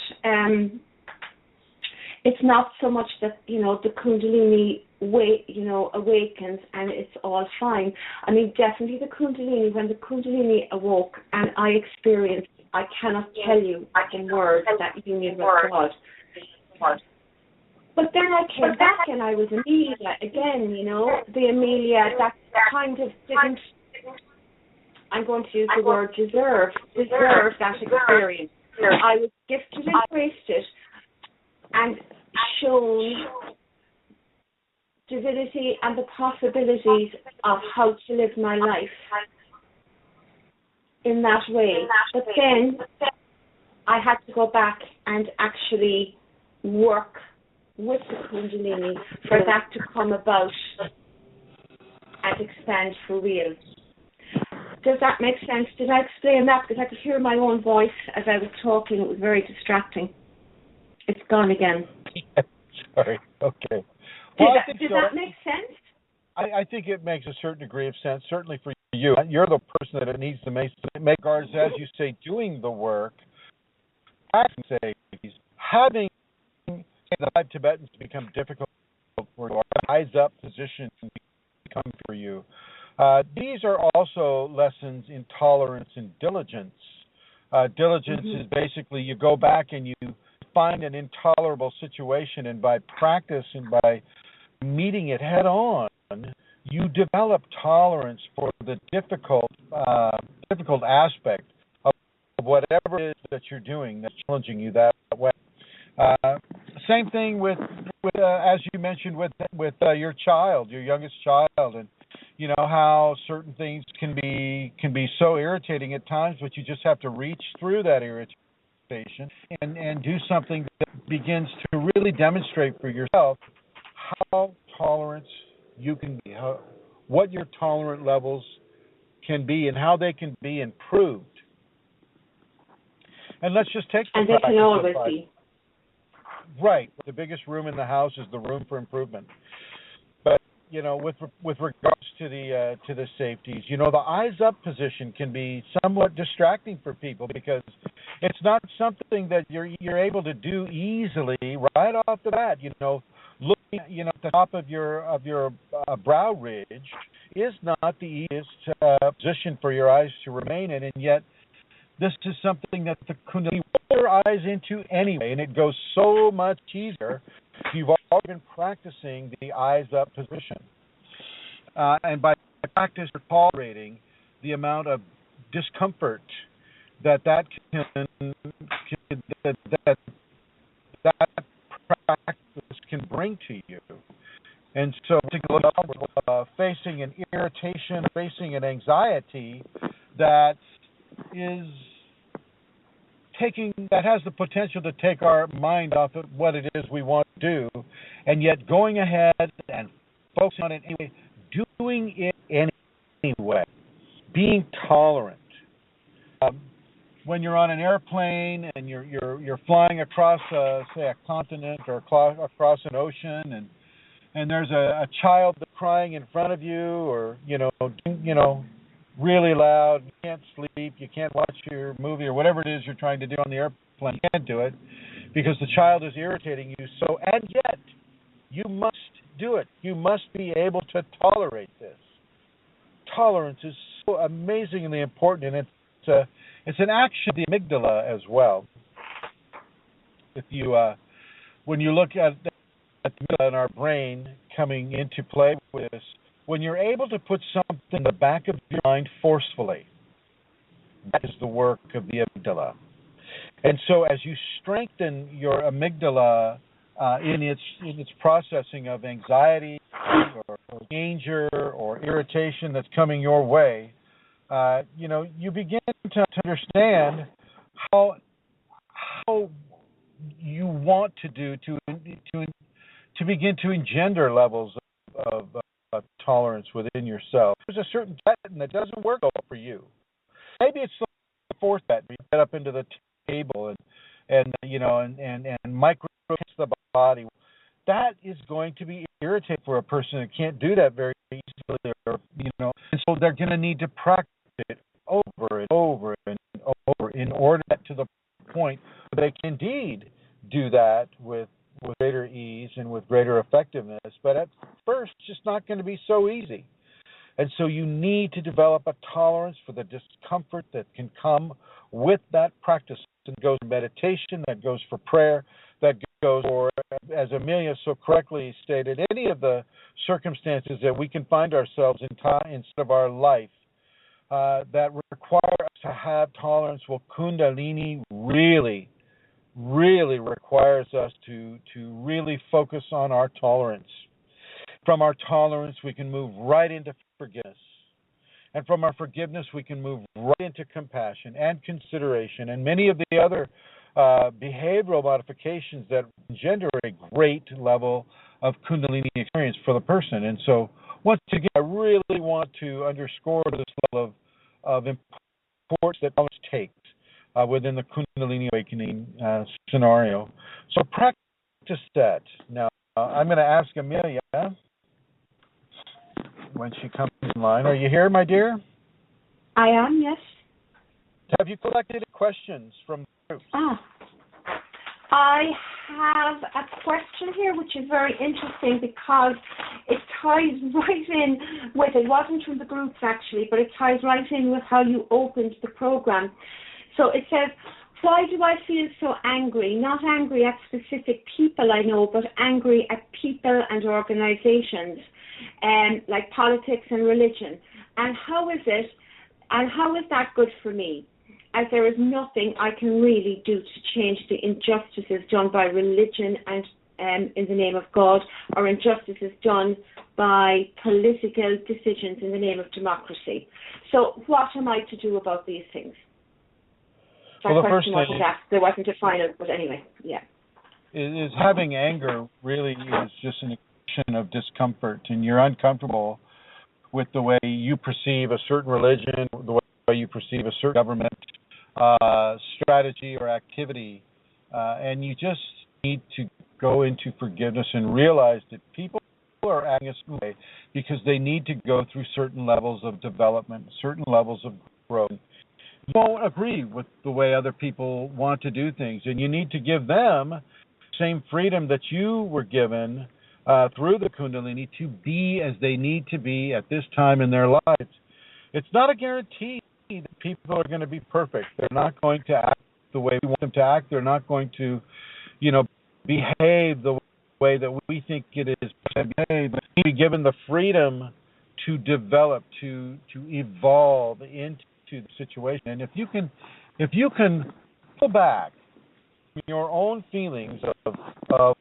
so much that the Kundalini awakens and it's all fine. I mean, definitely when the Kundalini awoke and I experienced, I cannot tell you in words that union with God. But then I came back and I was Amelia again, the Amelia that kind of didn't, I'm going to use the word deserve that experience. I was gifted and graced it and shown divinity and the possibilities of how to live my life in that way. But then I had to go back and actually work with the Kundalini for that to come about and expand for real. Does that make sense? Did I explain that? Because I could hear my own voice as I was talking. It was very distracting. It's gone again.
Sorry. Okay.
Did that make sense?
I think it makes a certain degree of sense, certainly for you. You're the person that it needs to make regards, as you say, doing the work. I can say, having the 5 Tibetans become difficult for you, eyes up position become for you. These are also lessons in tolerance and diligence. Diligence is basically you go back and you find an intolerable situation, and by practice and by meeting it head on, you develop tolerance for the difficult aspect of whatever it is that you're doing that's challenging you that way. Same thing with as you mentioned with your child, your youngest child, and how certain things can be so irritating at times, but you just have to reach through that irritation and do something that begins to really demonstrate for yourself how tolerant you can be, what your tolerant levels can be, and how they can be improved. And let's just take
and they can always be.
Right. The biggest room in the house is the room for improvement. But with regards to the safeties, the eyes up position can be somewhat distracting for people because it's not something that you're able to do easily right off the bat. Looking at the top of your brow ridge is not the easiest position for your eyes to remain in, and yet this is something that the Kundalini puts your eyes into anyway, and it goes so much easier if you've already been practicing the eyes up position. And by practice, you're tolerating the amount of discomfort that practice can bring to you. And so facing an irritation, facing an anxiety that has the potential to take our mind off of what it is we want to do, and yet going ahead and focusing on it anyway, doing it anyway, being tolerant. When you're on an airplane and you're flying across, say, a continent or across an ocean, and there's a child that's crying in front of you, or really loud, you can't sleep, you can't watch your movie or whatever it is you're trying to do on the airplane, you can't do it because the child is irritating you. So, and yet, you must do it. You must be able to tolerate this. tolerance is so amazingly important, and it's an action of the amygdala as well. If you when you look at the amygdala in our brain coming into play with this, when you're able to put something in the back of your mind forcefully, that is the work of the amygdala. And so as you strengthen your amygdala in its processing of anxiety or danger or irritation that's coming your way, you begin to understand how you want to do to begin to engender levels of tolerance within yourself. There's a certain pattern that doesn't work well for you. Maybe it's the fourth pattern. You get up into the table and micro the body. That is going to be irritating for a person that can't do that very easily, and so they're going to need to practice it over and over and over in order to get to the point where they can indeed do that with greater ease and with greater effectiveness. But at first, it's just not going to be so easy. And so you need to develop a tolerance for the discomfort that can come with that practice. That goes for meditation, that goes for prayer, that goes for, as Amelia so correctly stated, any of the circumstances that we can find ourselves in inside of our life that require us to have tolerance. Well, Kundalini really requires us to really focus on our tolerance. From our tolerance, we can move right into forgiveness. And from our forgiveness, we can move right into compassion and consideration and many of the other behavioral modifications that engender a great level of Kundalini experience for the person. And so, once again, I really want to underscore this level of importance that tolerance takes within the Kundalini awakening scenario. So practice that. Now, I'm going to ask Amelia when she comes in line. Are you here, my dear?
I am, yes.
Have you collected questions from the group?
I have a question here which is very interesting because it ties right in with, it wasn't from the groups actually, but it ties right in with how you opened the program. So it says, why do I feel so angry? Not angry at specific people I know, but angry at people and organizations, like politics and religion. And how is that good for me? As there is nothing I can really do to change the injustices done by religion and in the name of God, or injustices done by political decisions in the name of democracy. So what am I to do about these things? That question wasn't asked. There wasn't a final, but anyway, yeah.
Is having anger really is just an expression of discomfort, and you're uncomfortable with the way you perceive a certain religion, the way you perceive a certain government strategy or activity, and you just need to go into forgiveness and realize that people are acting this way because they need to go through certain levels of development, certain levels of growth. You won't agree with the way other people want to do things, and you need to give them the same freedom that you were given through the Kundalini to be as they need to be at this time in their lives. It's not a guarantee that people are going to be perfect. They're not going to act the way we want them to act. They're not going to, behave the way that we think it is to behave. But be given the freedom to develop, to evolve into the situation. And if you can pull back your own feelings of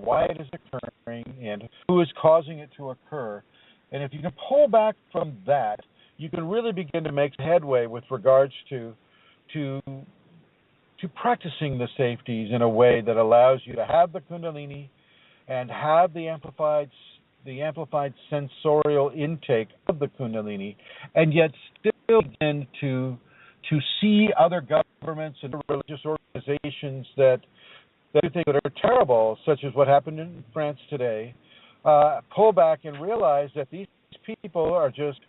why it is occurring and who is causing it to occur, and if you can pull back from that, you can really begin to make headway with regards to practicing the safeties in a way that allows you to have the Kundalini and have the amplified sensorial intake of the Kundalini, and yet still begin to see other governments and religious organizations that do things that are terrible, such as what happened in France today, pull back and realize that these people are just,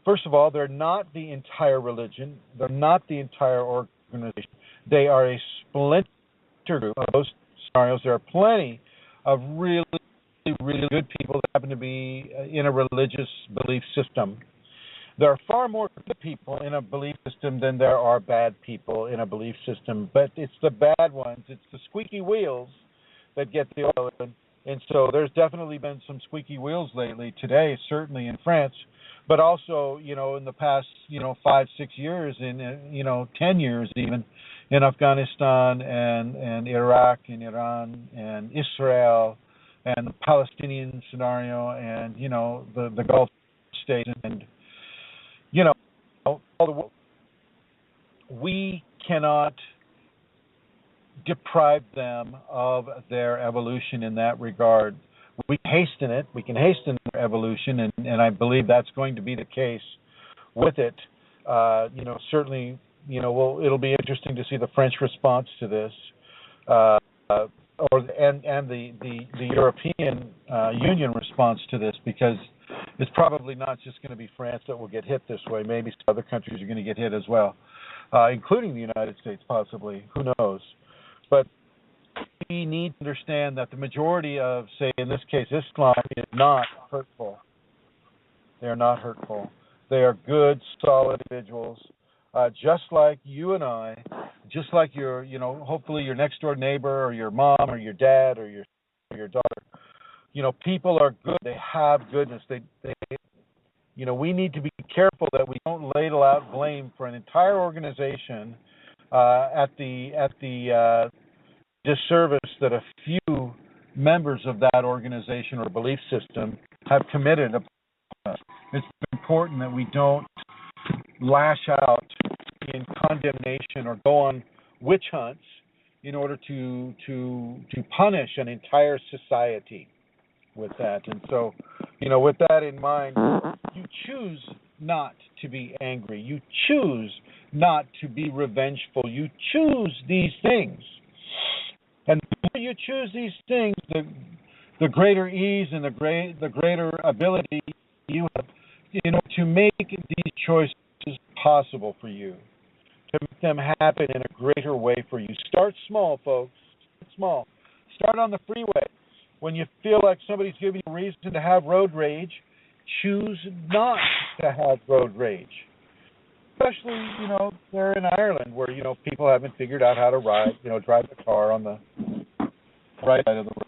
first of all, they're not the entire religion. They're not the entire organization. They are a splinter group of those scenarios. There are plenty of really really good people that happen to be in a religious belief system. There are far more good people in a belief system than there are bad people in a belief system, but it's the bad ones, it's the squeaky wheels that get the oil. And so there's definitely been some squeaky wheels lately, today, certainly in France, but also, in the past, 5-6 years, in 10 years even, in Afghanistan and Iraq and Iran and Israel and the Palestinian scenario and, the Gulf states and, all the world. We cannot deprive them of their evolution in that regard. We hasten it. We can hasten their evolution, and I believe that's going to be the case with it. Certainly, it'll be interesting to see the French response to this, and the European Union response to this, because it's probably not just going to be France that will get hit this way. Maybe some other countries are going to get hit as well, including the United States, possibly. Who knows? But we need to understand that the majority of, say, in this case, Islam is not hurtful. They are not hurtful. They are good, solid individuals, just like you and I, just like your, hopefully your next door neighbor or your mom or your dad or your daughter. People are good. They have goodness. They we need to be careful that we don't ladle out blame for an entire organization at the disservice that a few members of that organization or belief system have committed upon us. It's important that we don't lash out in condemnation or go on witch hunts in order to punish an entire society with that. And so, with that in mind, you choose not to be angry. You choose not to be revengeful. You choose these things. And the more you choose these things, the greater ease and the greater ability you have, to make these choices possible for you, to make them happen in a greater way for you. Start small, folks. Start small. Start on the freeway. When you feel like somebody's giving you a reason to have road rage, choose not to have road rage. Especially, there in Ireland where, people haven't figured out how to drive the car on the right side of the road.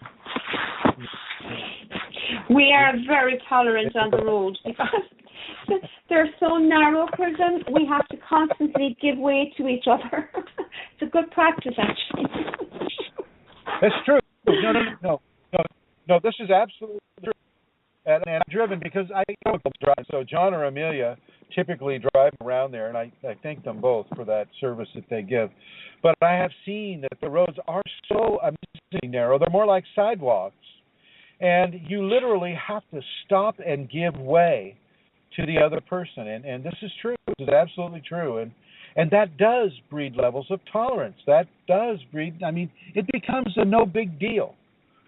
We are very tolerant on the road because they're so narrow, Chrism. We have to constantly give way to each other. It's a good practice, actually.
It's true. No, this is absolutely true. And I'm driven because I don't drive. So John or Amelia typically drive around there, and I thank them both for that service that they give. But I have seen that the roads are so amazingly narrow. They're more like sidewalks. And you literally have to stop and give way to the other person. And this is true. This is absolutely true. And that does breed levels of tolerance. That does breed, it becomes a no big deal.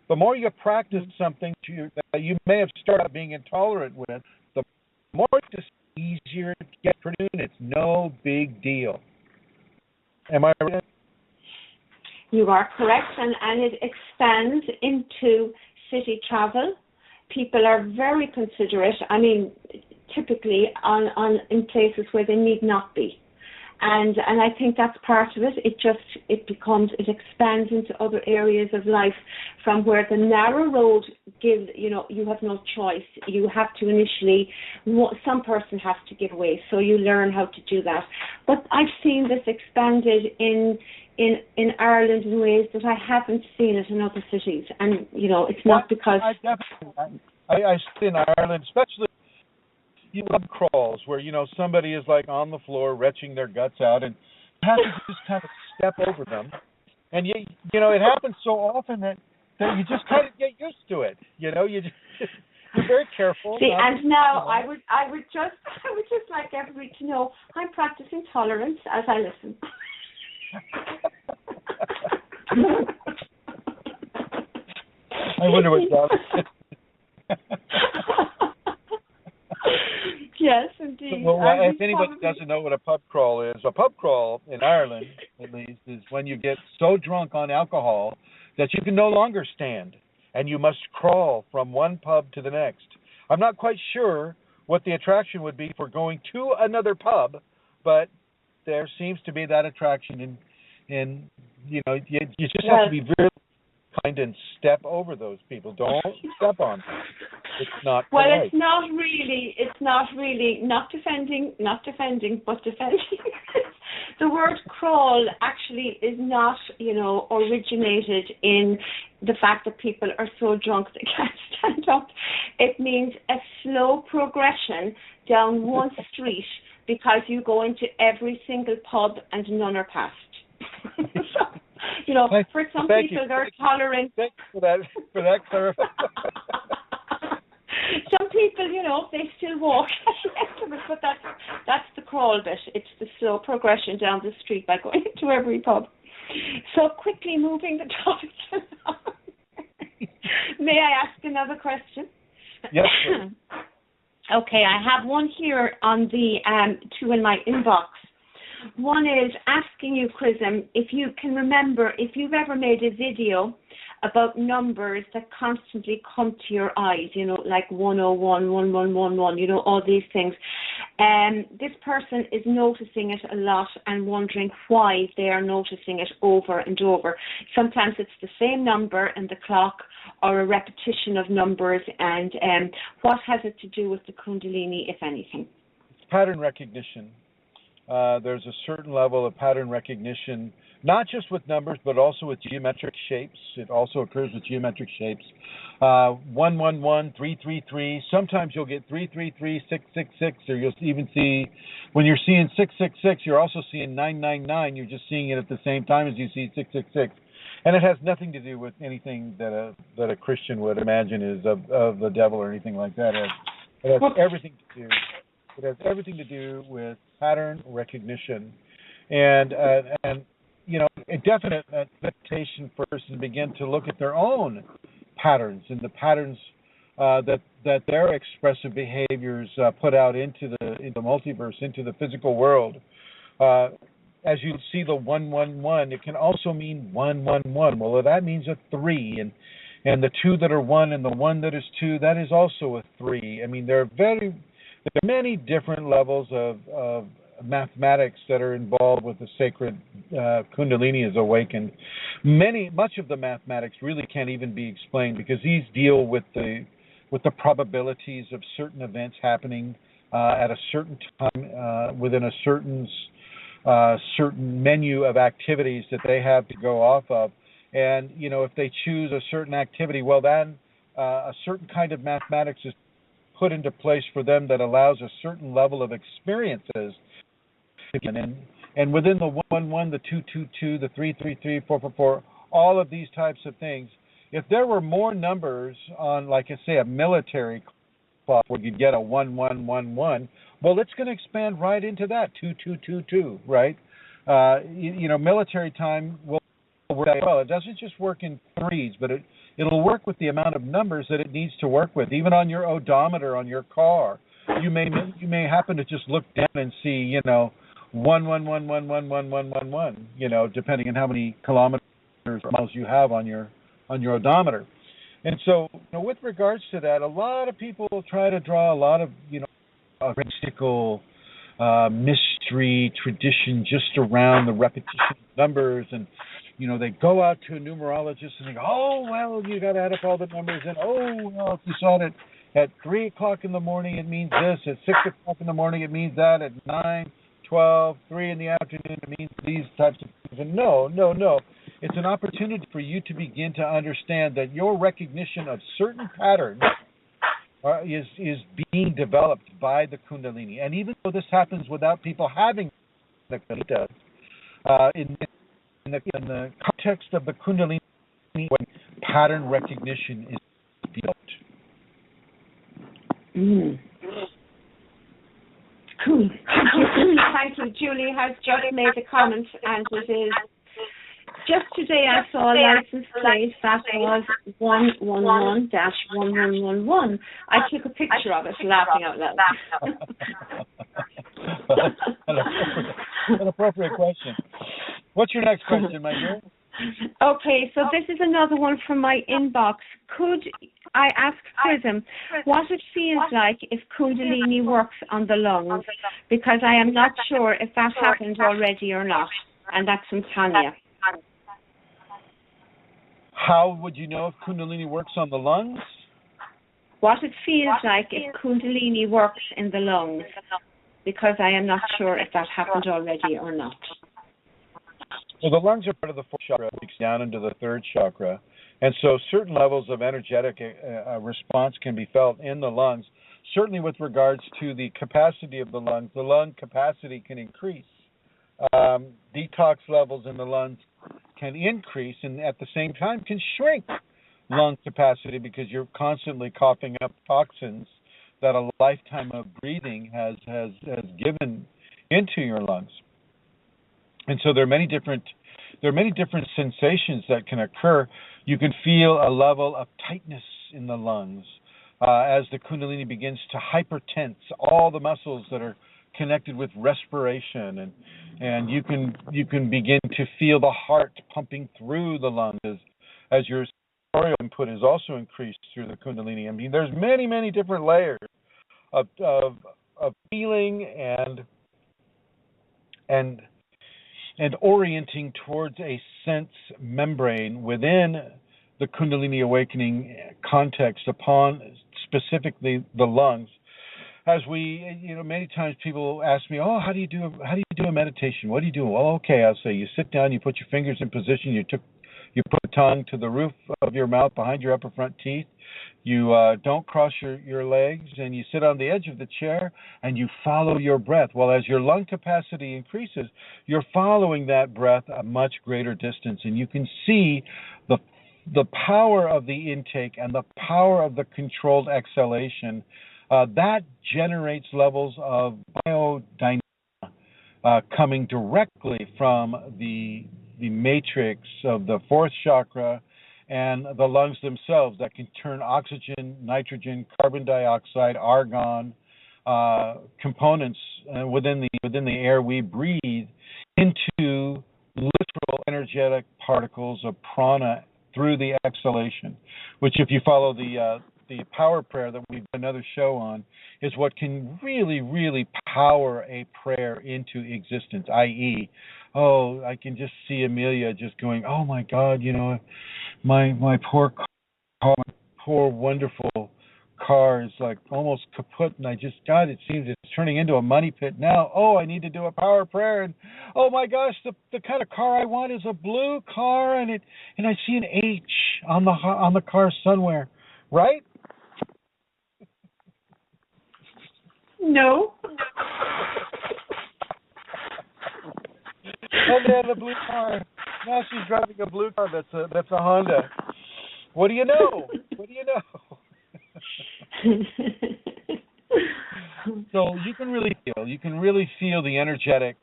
The more you practice something that you may have started out being intolerant with, the more it's easier to get produced. It's no big deal. Am I right?
You are correct, and it expands into city travel. People are very considerate. Typically in places where they need not be. And I think that's part of it. It expands into other areas of life, from where the narrow road gives, you have no choice. You have to initially, some person has to give way, so you learn how to do that. But I've seen this expanded in Ireland in ways that I haven't seen it in other cities. And, it's not because...
I see in Ireland, especially pub crawls where somebody is like on the floor retching their guts out, and you have to just kind of step over them, and it happens so often that you just kind of get used to it. You're very careful.
See, and now I would just like everybody to know I'm practicing tolerance as I listen.
I wonder what that is.
Yes, indeed.
Well, if anybody doesn't know what a pub crawl is, a pub crawl in Ireland, at least, is when you get so drunk on alcohol that you can no longer stand. and you must crawl from one pub to the next. I'm not quite sure what the attraction would be for going to another pub, but there seems to be that attraction in you just have to be very kind and step over those people. Don't step on them. It's not
well,
polite.
it's not really, not defending, but defending. The word crawl actually is not, originated in the fact that people are so drunk they can't stand up. It means a slow progression down one street because you go into every single pub and none are passed. So, for some people they're tolerant.
Thanks for that clarification.
Some people, they still walk after it, but that's the crawl bit. It's the slow progression down the street by going to every pub. So quickly moving the topic along. May I ask another question?
Yes.
Okay, I have one here on the two in my inbox. One is asking you, Chrism, if you can remember if you've ever made a video about numbers that constantly come to your eyes, like 101, 1111, all these things. This person is noticing it a lot and wondering why they are noticing it over and over. Sometimes it's the same number in the clock or a repetition of numbers, and what has it to do with the Kundalini, if anything?
It's pattern recognition. There's a certain level of pattern recognition, not just with numbers, but also with geometric shapes. It also occurs with geometric shapes. 111, 333. Sometimes you'll get 333, 666, or you'll even see, when you're seeing 666, you're also seeing 999. You're just seeing it at the same time as you see 666. And it has nothing to do with anything that a Christian would imagine is of the devil or anything like that. It has everything to do. It has everything to do with pattern recognition, and a definite meditation person begin to look at their own patterns and the patterns that their expressive behaviors put out into the multiverse, into the physical world. As you see the 111, it can also mean 111. Well, that means a 3, and the 2 that are 1 and the 1 that is 2, that is also a 3. I mean, there are many different levels of mathematics that are involved with the sacred Kundalini is awakened. Much of the mathematics really can't even be explained because these deal with the probabilities of certain events happening at a certain time within a certain menu of activities that they have to go off of. And if they choose a certain activity, well, then a certain kind of mathematics is put into place for them that allows a certain level of experiences. And within the 111, the 222, the 333, 444, all of these types of things, if there were more numbers on, like I say, a military clock where you'd get a 1111, well, it's going to expand right into that 2222, right? Military time will work well. It doesn't just work in threes, but it'll work with the amount of numbers that it needs to work with. Even on your odometer on your car, you may happen to just look down and see, 111111111, depending on how many kilometers or miles you have on your odometer. And so, with regards to that, a lot of people try to draw a lot of, mystical mystery tradition just around the repetition of numbers, and they go out to a numerologist and they go, oh, well, you got to add up all the numbers, and oh, well, if you saw it at 3 o'clock in the morning, it means this. At 6 o'clock in the morning, it means that. At 9, 12, 3 in the afternoon, it means these types of things. And no. It's an opportunity for you to begin to understand that your recognition of certain patterns is being developed by the Kundalini. And even though this happens without people having the Kundalini, in the context of the Kundalini, when pattern recognition is developed.
Cool. Thank you. Julie has just made a comment, and it is, just today I saw a license plate that was 111-1111. I took a picture of it, laughing out loud.
An appropriate question. What's your next question, my dear?
Okay, so this is another one from my inbox. could I ask Chrism what it feels like if Kundalini works on the lungs? Because I am not sure if that happened already or not. And that's from Tanya.
How would you know if Kundalini works on the lungs?
What it feels like if Kundalini works in the lungs, because I am not sure if that happened already or not.
Well, the lungs are part of the fourth chakra, it reaches down into the third chakra. And so certain levels of energetic response can be felt in the lungs. Certainly with regards to the capacity of the lungs, the lung capacity can increase. Detox levels in the lungs can increase and at the same time can shrink lung capacity because you're constantly coughing up toxins that a lifetime of breathing has given into your lungs. And so there are many different sensations that can occur. You can feel a level of tightness in the lungs as the Kundalini begins to hypertense all the muscles that are connected with respiration, and you can begin to feel the heart pumping through the lungs as your sensorial input is also increased through the Kundalini. I mean, there's many different layers of feeling and orienting towards a sense membrane within the Kundalini awakening context upon specifically the lungs. As we, many times people ask me, "Oh, how do you do a meditation? What do you do?" Well, okay, I'll say you sit down, you put your fingers in position, you put the tongue to the roof of your mouth behind your upper front teeth. You don't cross your legs, and you sit on the edge of the chair, and you follow your breath. Well, as your lung capacity increases, you're following that breath a much greater distance, and you can see the power of the intake and the power of the controlled exhalation. That generates levels of biodynamic coming directly from the matrix of the fourth chakra and the lungs themselves that can turn oxygen, nitrogen, carbon dioxide, argon components within the air we breathe into literal energetic particles of prana through the exhalation, which if you follow the power prayer that we've done another show on, is what can really power a prayer into existence, i.e., I can just see Amelia just going, oh my God, my poor car, my poor wonderful car is like almost kaput, and it seems it's turning into a money pit now. Oh, I need to do a power prayer, and oh my gosh, the kind of car I want is a blue car, and I see an H on the car somewhere, right?
No.
Oh man, a blue car. Now she's driving a blue car that's a Honda. What do you know? So you can really feel the energetic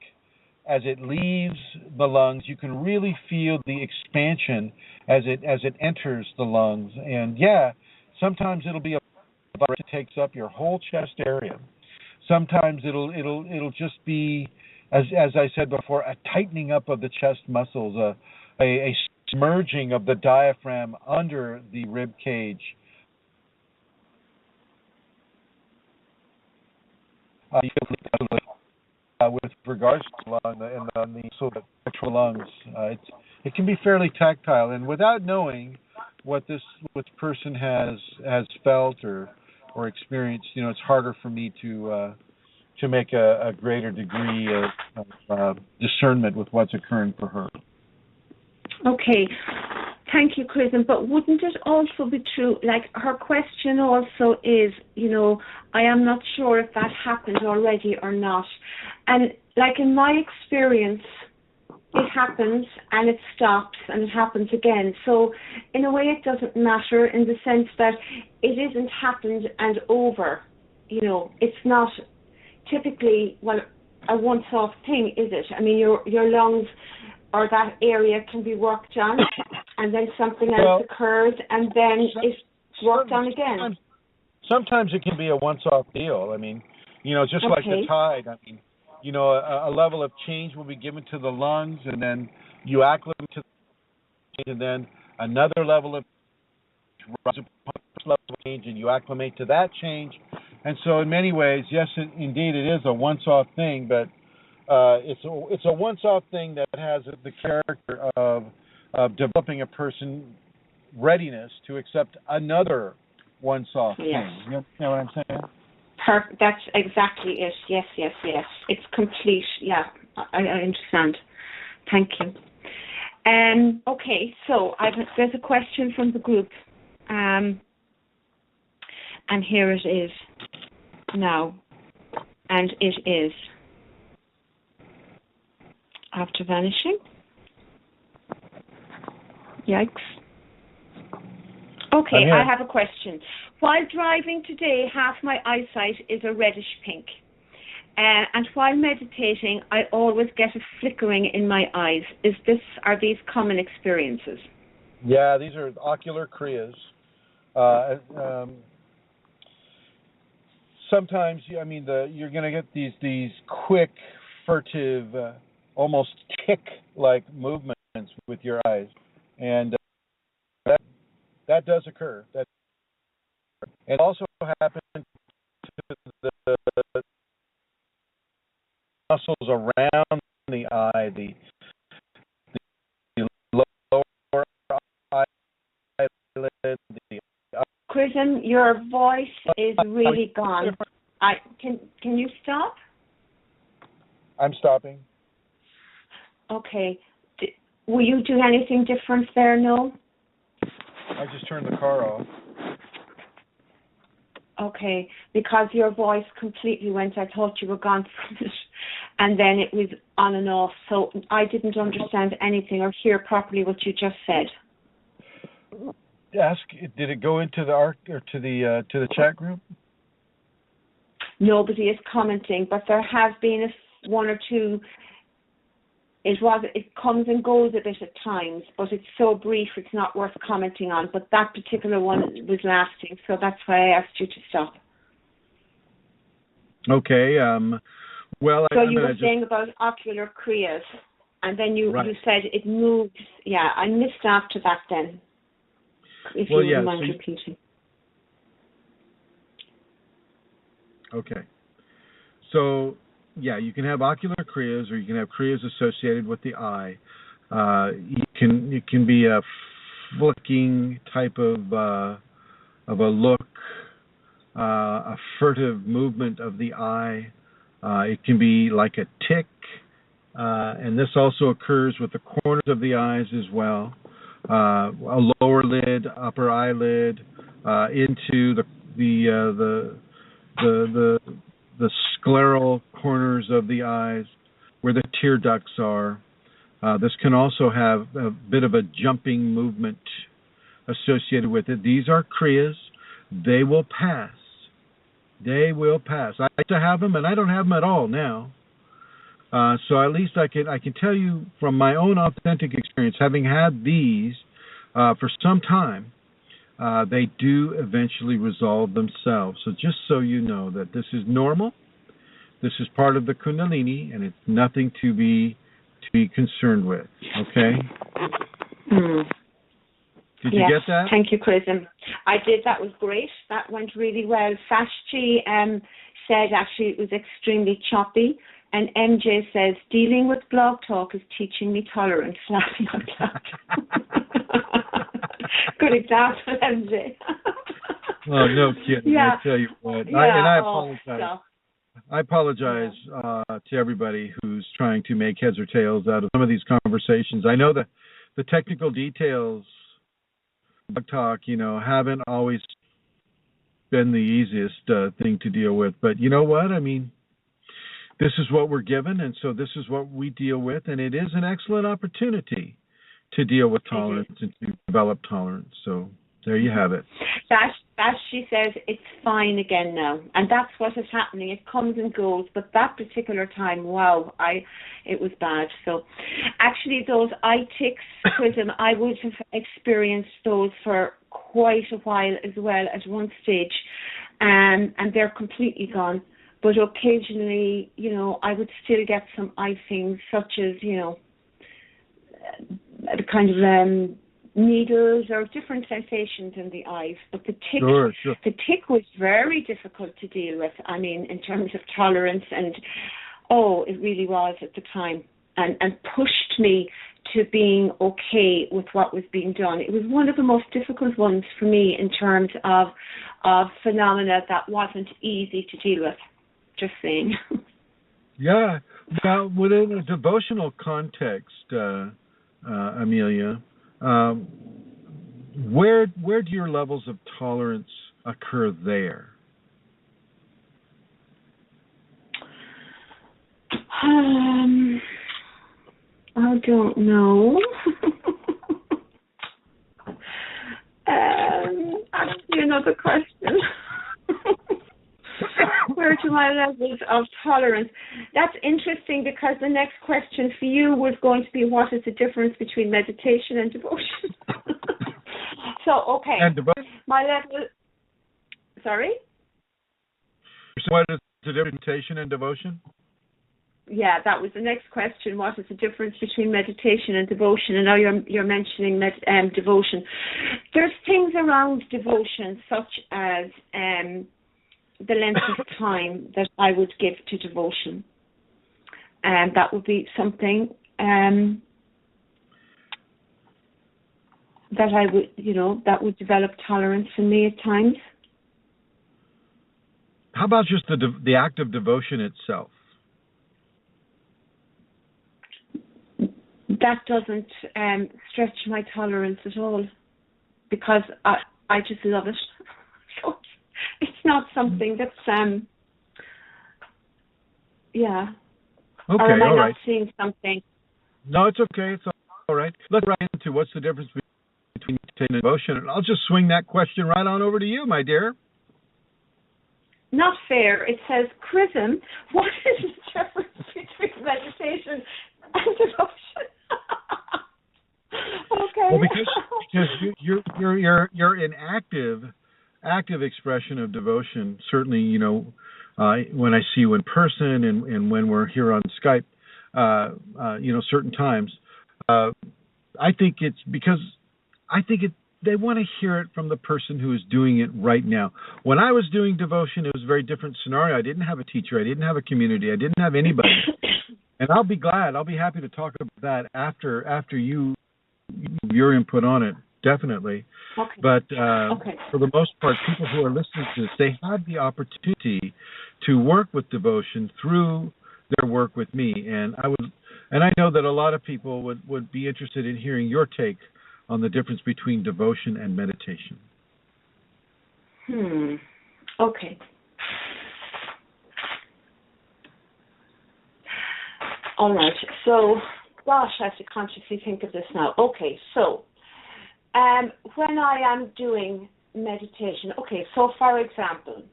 as it leaves the lungs. You can really feel the expansion as it enters the lungs. And yeah, sometimes it'll be a virus that takes up your whole chest area. Sometimes it'll just be, as I said before, a tightening up of the chest muscles, a submerging of the diaphragm under the rib cage. With regards to the lung and the sort of actual lungs, it can be fairly tactile, and without knowing what this person has felt or experienced, it's harder for me to make a greater degree of discernment with what's occurring for her.
Okay. Thank you, Chrism. But wouldn't it also be true, like her question also is, I am not sure if that happened already or not. And like in my experience, it happens and it stops and it happens again. So in a way it doesn't matter in the sense that it isn't happened and over. It's not typically, a once-off thing, is it? I mean, your lungs or that area can be worked on, and then something else occurs, and then it's worked on again.
Sometimes it can be a once-off deal. I mean, just like the tide. I mean, a level of change will be given to the lungs, and then you acclimate to the change, and then another level of rise upon the level of change, and you acclimate to that change. And so, in many ways, yes, indeed, it is a once-off thing, but it's a once-off thing that has the character of developing a person's readiness to accept another once-off thing. You know what I'm saying?
That's exactly it. Yes. It's complete. Yeah, I understand. Thank you. Okay, so there's a question from the group, and here it is now, and it is after vanishing. Yikes. Okay, I have a question. While driving today, half my eyesight is a reddish pink. And while meditating, I always get a flickering in my eyes. Are these common experiences?
Yeah, these are ocular kriyas. Sometimes, I mean, you're going to get these quick, furtive, almost tick-like movements with your eyes, and that does occur. It also happens to the muscles around the eye, the lower eyelid.
Chrism, your voice is really gone. Can you stop?
I'm stopping.
Okay. Will you do anything different there, no?
I just turned the car off.
Okay, because your voice completely went. I thought you were gone from it, and then it was on and off. So I didn't understand anything or hear properly what you just said.
Did it go into the ARC or to the chat group?
Nobody is commenting, but there have been one or two. It comes and goes a bit at times, but it's so brief it's not worth commenting on. But that particular one was lasting, so that's why I asked you to stop.
Okay. Well,
so you were saying about ocular kriyas, and then you said it moves. Yeah, I missed after that then. If you wouldn't mind repeating. Okay.
So, yeah, you can have ocular kriyas, or you can have kriyas associated with the eye. It can be a flicking type of a look, a furtive movement of the eye. It can be like a tick, and this also occurs with the corners of the eyes as well. A lower lid, upper eyelid, into the scleral corners of the eyes where the tear ducts are. This can also have a bit of a jumping movement associated with it. These are kriyas. They will pass. They will pass. I like to have them, and I don't have them at all now. So at least I can tell you from my own authentic experience, having had these for some time, they do eventually resolve themselves. So just so you know that this is normal, this is part of the Kundalini, and it's nothing to be concerned with. Okay? Did you get that?
Thank you, Chrism. I did. That was great. That went really well. Fashchi said actually it was extremely choppy. And MJ says, dealing with BlogTalk is teaching me tolerance. Laughing out loud. Good example, MJ.
Oh, no kidding.
Yeah.
I tell you what.
Yeah.
I apologize. I apologize to everybody who's trying to make heads or tails out of some of these conversations. I know that the technical details of BlogTalk, haven't always been the easiest thing to deal with. But you know what? I mean, this is what we're given, and so this is what we deal with, and it is an excellent opportunity to deal with tolerance and to develop tolerance. So there you have it.
That she says it's fine again now, and that's what is happening. It comes and goes, but that particular time, wow, it was bad. So actually, those eye ticks, Chrism, I would have experienced those for quite a while as well at one stage, and they're completely gone. But occasionally, I would still get some eye things, such as, the kind of needles or different sensations in the eyes. But the tick, the tick was very difficult to deal with. I mean, in terms of tolerance, and it really was at the time, and pushed me to being okay with what was being done. It was one of the most difficult ones for me in terms of phenomena that wasn't easy to deal with. Just saying.
Yeah. Now, within a devotional context, Amelia, where do your levels of tolerance occur there?
I don't know. Ask me another question. Where do my levels of tolerance? That's interesting, because the next question for you was going to be, what is the difference between meditation and devotion? So, okay.
And devotion.
My level... Sorry?
So what is the difference between meditation and devotion?
Yeah, that was the next question. What is the difference between meditation and devotion? And now you're mentioning devotion. There's things around devotion, such as the length of time that I would give to devotion. And that would be something that I would, that would develop tolerance in me at times.
How about just the act of devotion itself?
That doesn't stretch my tolerance at all, because I just love it. So it's not something that's yeah.
Okay,
or am I
all
not
right.
seeing something?
No, it's okay. It's all right. Let's right into what's the difference between meditation and devotion. And I'll just swing that question right on over to you, my dear.
Not fair. It says, Chrism, what is the difference between meditation and devotion? Okay.
Well, because you're in active expression of devotion. Certainly, when I see you in person and when we're here on Skype, certain times, I think it's because they want to hear it from the person who is doing it right now. When I was doing devotion, it was a very different scenario. I didn't have a teacher. I didn't have a community. I didn't have anybody. And I'll be happy to talk about that after your input on it, definitely.
Okay.
But for the most part, people who are listening to this, they have the opportunity to work with devotion through their work with me. And I know that a lot of people would be interested in hearing your take on the difference between devotion and meditation.
Okay. All right. So, gosh, I have to consciously think of this now. Okay. So, when I am doing meditation, so for example,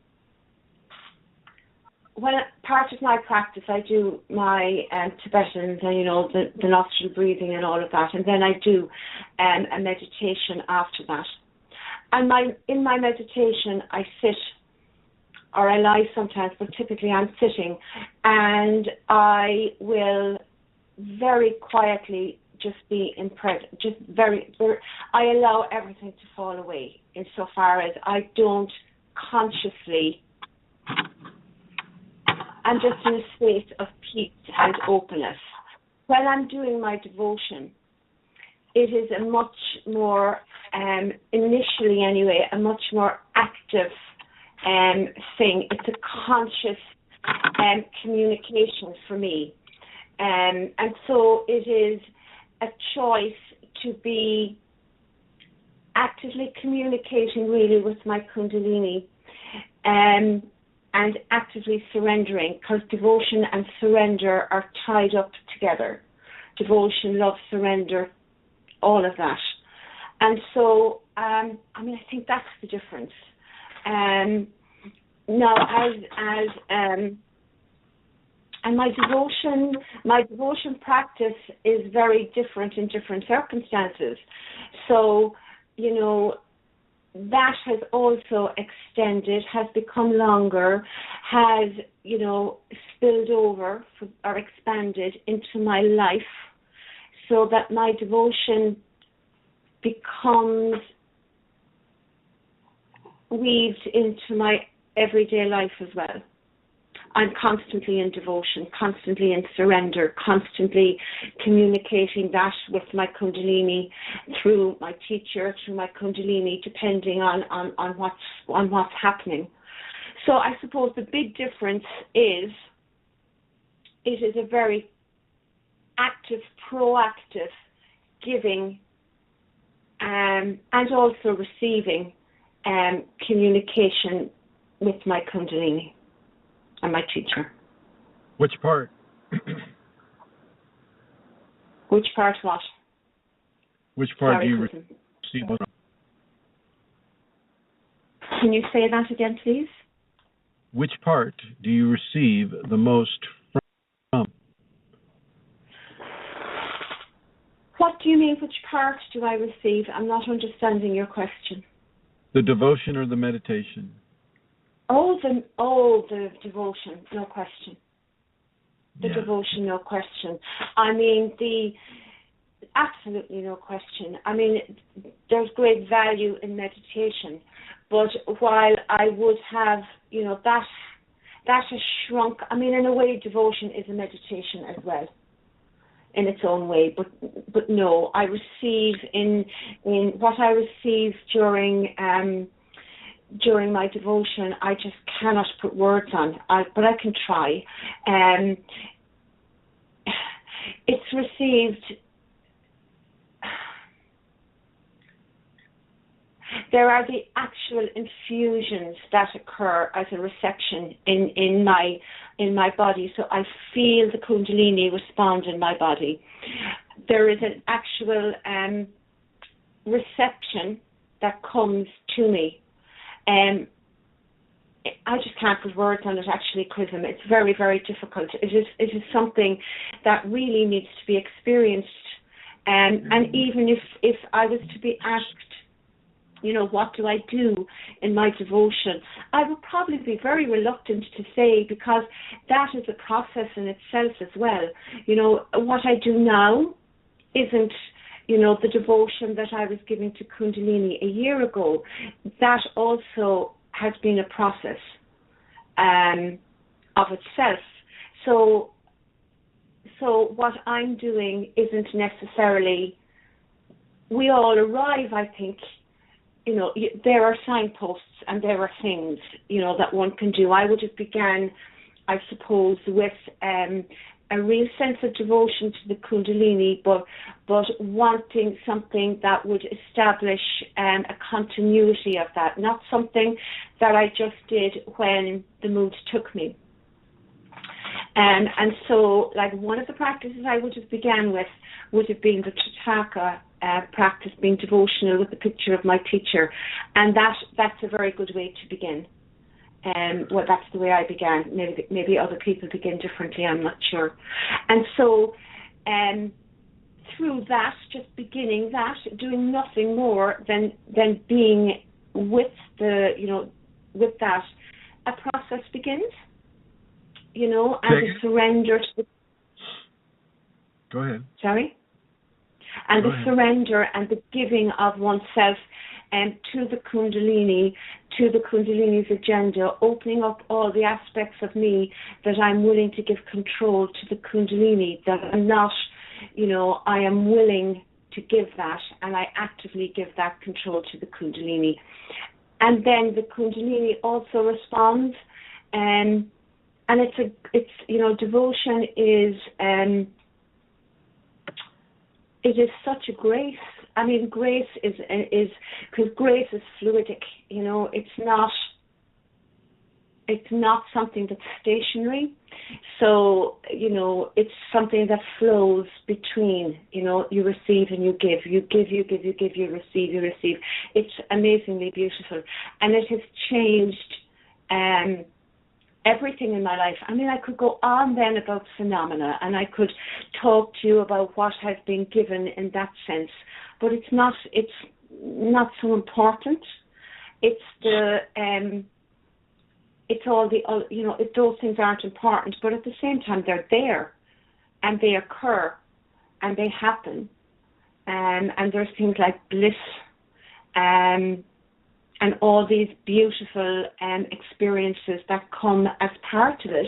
when part of my practice, I do my Tibetans and the nostril breathing and all of that, and then I do a meditation after that. And in my meditation, I sit, or I lie sometimes, but typically I'm sitting, and I will very quietly just be in present, just very, I allow everything to fall away, insofar as I don't consciously. I'm just in a state of peace and openness. When I'm doing my devotion, it is a much more, initially anyway, a much more active thing. It's a conscious communication for me. And so it is a choice to be actively communicating really with my Kundalini, and actively surrendering, because devotion and surrender are tied up together. Devotion, love, surrender, all of that. And so, I think that's the difference. Now, and my devotion practice is very different in different circumstances. So, that has also extended, has become longer, has, spilled over or expanded into my life, so that my devotion becomes weaved into my everyday life as well. I'm constantly in devotion, constantly in surrender, constantly communicating that with my Kundalini through my teacher, through my Kundalini, depending on what's happening. So I suppose the big difference is it is a very active, proactive giving and also receiving communication with my Kundalini and my teacher.
Which part?
Which part what?
Which part
Sorry,
do you
Chrism.
receive most from?
Can you say that again, please?
Which part do you receive the most from?
What do you mean, which part do I receive? I'm not understanding your question.
The devotion or the meditation?
The devotion, no question. The devotion, no question. I mean, absolutely no question. I mean, there's great value in meditation, but while I would have, that has shrunk. I mean, in a way, devotion is a meditation as well, in its own way. But no, I receive in what I receive during my devotion, I just cannot put words on, but I can try. It's received. There are the actual infusions that occur as a reception in my body, so I feel the Kundalini respond in my body. There is an actual reception that comes to me. I just can't put words on it, actually, Chrism. It's very, very difficult. It is something that really needs to be experienced. And even if I was to be asked, what do I do in my devotion, I would probably be very reluctant to say, because that is a process in itself as well. What I do now isn't the devotion that I was giving to Kundalini a year ago. That also has been a process of itself. So what I'm doing isn't necessarily, we all arrive, I think, there are signposts and there are things, that one can do. I would have began, I suppose, with a real sense of devotion to the Kundalini, but wanting something that would establish a continuity of that, not something that I just did when the mood took me. And so, like, one of the practices I would have began with would have been the Trataka practice, being devotional with the picture of my teacher, and that's a very good way to begin. Well, that's the way I began. Maybe other people begin differently, I'm not sure. And so through that, just beginning that, doing nothing more than being with with that, a process begins, and the surrender to the...
Go ahead.
Sorry? And the surrender and the giving of oneself to the Kundalini's agenda, opening up all the aspects of me that I'm willing to give control to the Kundalini, that I'm not, I am willing to give that, and I actively give that control to the Kundalini. And then the Kundalini also responds, and it's devotion is, it is such a grace. I mean, grace is because grace is fluidic. It's not something that's stationary. So it's something that flows between. You receive and you give. You give, you give, you give. You receive, you receive. It's amazingly beautiful, and it has changed everything in my life. I mean, I could go on then about phenomena, and I could talk to you about what has been given in that sense. But it's not so important. It's it's all the, those things aren't important, but at the same time they're there, and they occur, and they happen. and there's things like bliss, and all these beautiful experiences that come as part of it,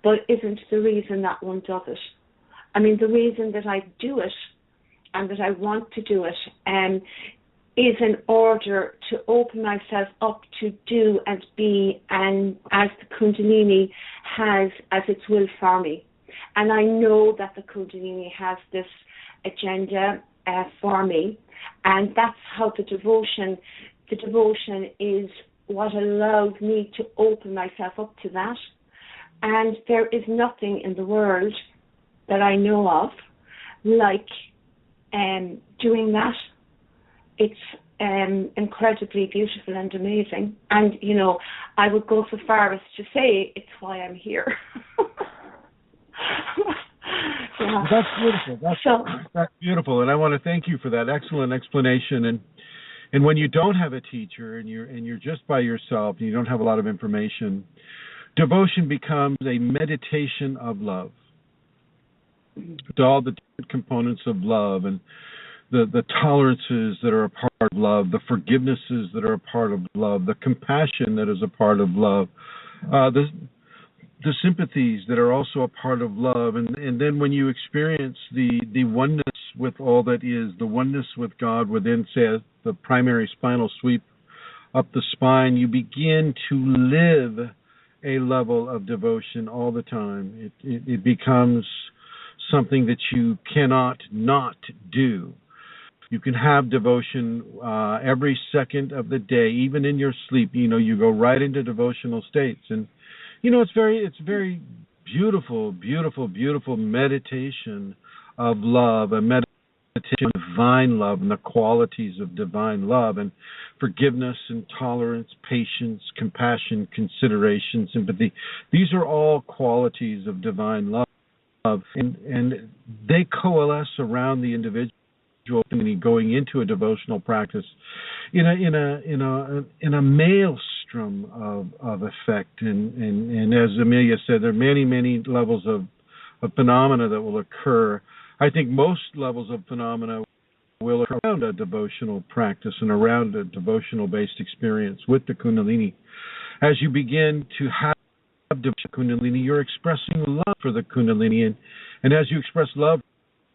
but isn't the reason that one does it. I mean, the reason that I do it and that I want to do it is in order to open myself up to do and be and as the Kundalini has as its will for me. And I know that the Kundalini has this agenda for me, and that's how the devotion is what allows me to open myself up to that. And there is nothing in the world that I know of like doing that. It's incredibly beautiful and amazing. And, you know, I would go so far as to say it's why I'm here. Yeah.
That's beautiful. That's beautiful, and I want to thank you for that excellent explanation. And when you don't have a teacher and you're just by yourself and you don't have a lot of information, devotion becomes a meditation of love. It's all the different components of love and the tolerances that are a part of love, the forgivenesses that are a part of love, the compassion that is a part of love, the sympathies that are also a part of love. And then when you experience the oneness with all that is, the oneness with God within, say, the primary spinal sweep up the spine, you begin to live a level of devotion all the time. It becomes something that you cannot not do. You can have devotion every second of the day, even in your sleep. You know, you go right into devotional states. And you know, it's very beautiful, beautiful, beautiful meditation of love, a meditation of divine love and the qualities of divine love, and forgiveness and tolerance, patience, compassion, consideration, sympathy. These are all qualities of divine love, and they coalesce around the individual going into a devotional practice in a maelstrom of effect, and as Amelia said, there are many levels of phenomena that will occur. I think most levels of phenomena will occur around a devotional practice and around a devotional based experience with the Kundalini. As you begin to have Kundalini, you're expressing love for the Kundalini, and as you express love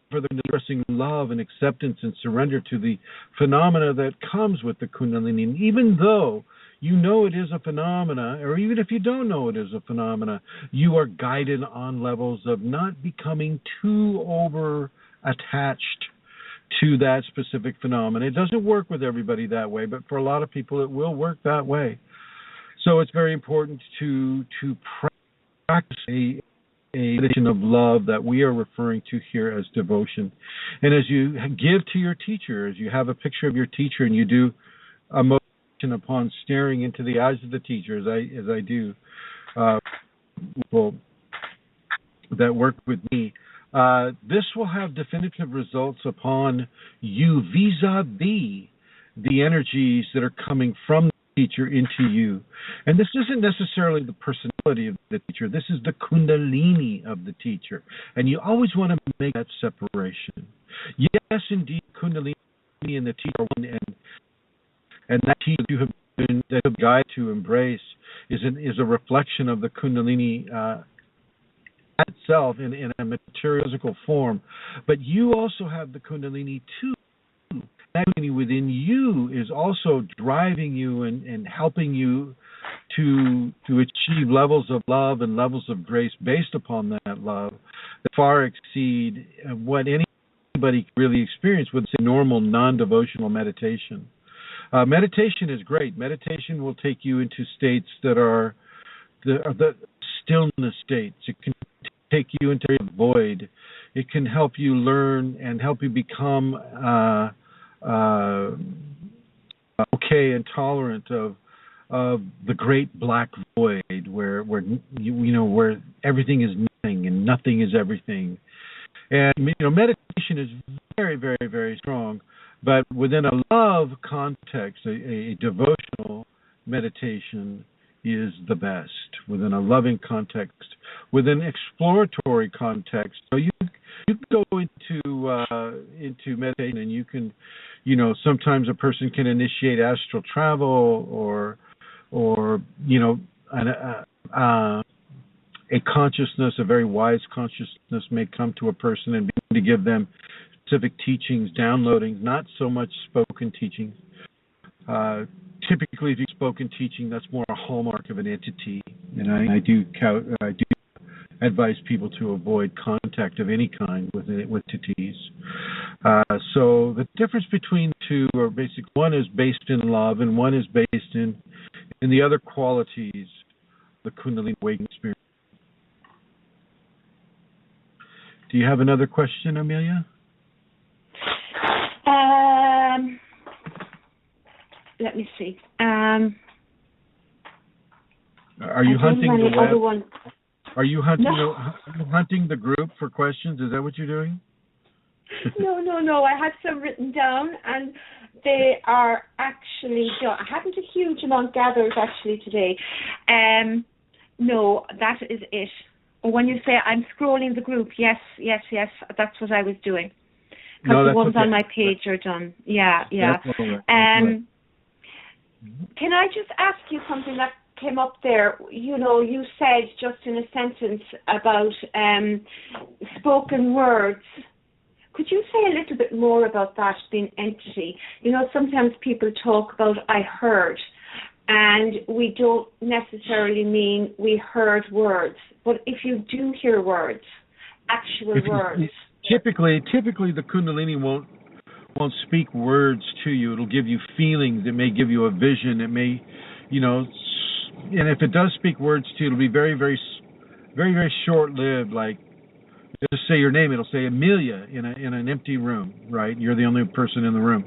for the expressing love and acceptance and surrender to the phenomena that comes with the Kundalini. And even though you know it is a phenomena, or even if you don't know it is a phenomena, you are guided on levels of not becoming too over attached to that specific phenomenon. It doesn't work with everybody that way, but for a lot of people it will work that way. So it's very important to practice a meditation of love that we are referring to here as devotion. And as you give to your teacher, as you have a picture of your teacher and you do a motion upon staring into the eyes of the teacher, as I do, people that work with me, this will have definitive results upon you vis-a-vis the energies that are coming from teacher into you. And this isn't necessarily the personality of the teacher. This is the Kundalini of the teacher. And you always want to make that separation. Yes, indeed, Kundalini and the teacher are one, and that teacher you have been that you have guided to embrace is a reflection of the Kundalini itself in a material physical form. But you also have the Kundalini too. That within you is also driving you and helping you to achieve levels of love and levels of grace based upon that love that far exceed what anybody can really experience with say, normal non-devotional meditation. Meditation is great. Meditation will take you into states that are the stillness states. It can take you into a void. It can help you learn and help you become okay and tolerant of the great black void where where everything is nothing and nothing is everything. And meditation is very, very, very strong, but within a love context, a devotional meditation is the best. Within a loving context, within exploratory context, so you go into meditation, and you can, sometimes a person can initiate astral travel, or a consciousness, a very wise consciousness may come to a person and begin to give them specific teachings, downloading, not so much spoken teaching. Typically, if you spoken teaching, that's more a hallmark of an entity, and I do advise people to avoid contact of any kind with entities. So the difference between the two are basic. One is based in love, and one is based in the other qualities, the Kundalini awakening experience. Do you have another question, Amelia?
Let me see.
Are you hunting the web? Are you hunting the group for questions? Is that what you're doing?
No. I had some written down, and they are actually done. I haven't a huge amount gathered actually today. No, that is it. When you say I'm scrolling the group, yes, that's what I was doing. Because the ones on my page are done. Yeah. Can I just ask you something that came up there? You said just in a sentence about spoken words. Could you say a little bit more about that being entity? Sometimes people talk about I heard, and we don't necessarily mean we heard words. But if you do hear words, actual words.
Typically the Kundalini won't speak words to you. It'll give you feelings. It may give you a vision. It may, and if it does speak words to you, it'll be very, very, very, very short-lived. Like, just say your name. It'll say Amelia in an empty room, right? You're the only person in the room.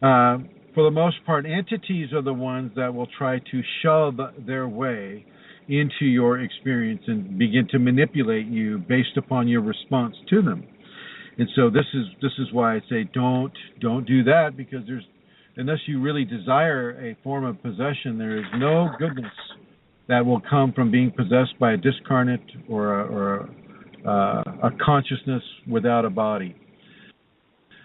For the most part, entities are the ones that will try to shove their way into your experience and begin to manipulate you based upon your response to them. And so this is why I say don't do that, because unless you really desire a form of possession, there is no goodness that will come from being possessed by a discarnate or a consciousness without a body.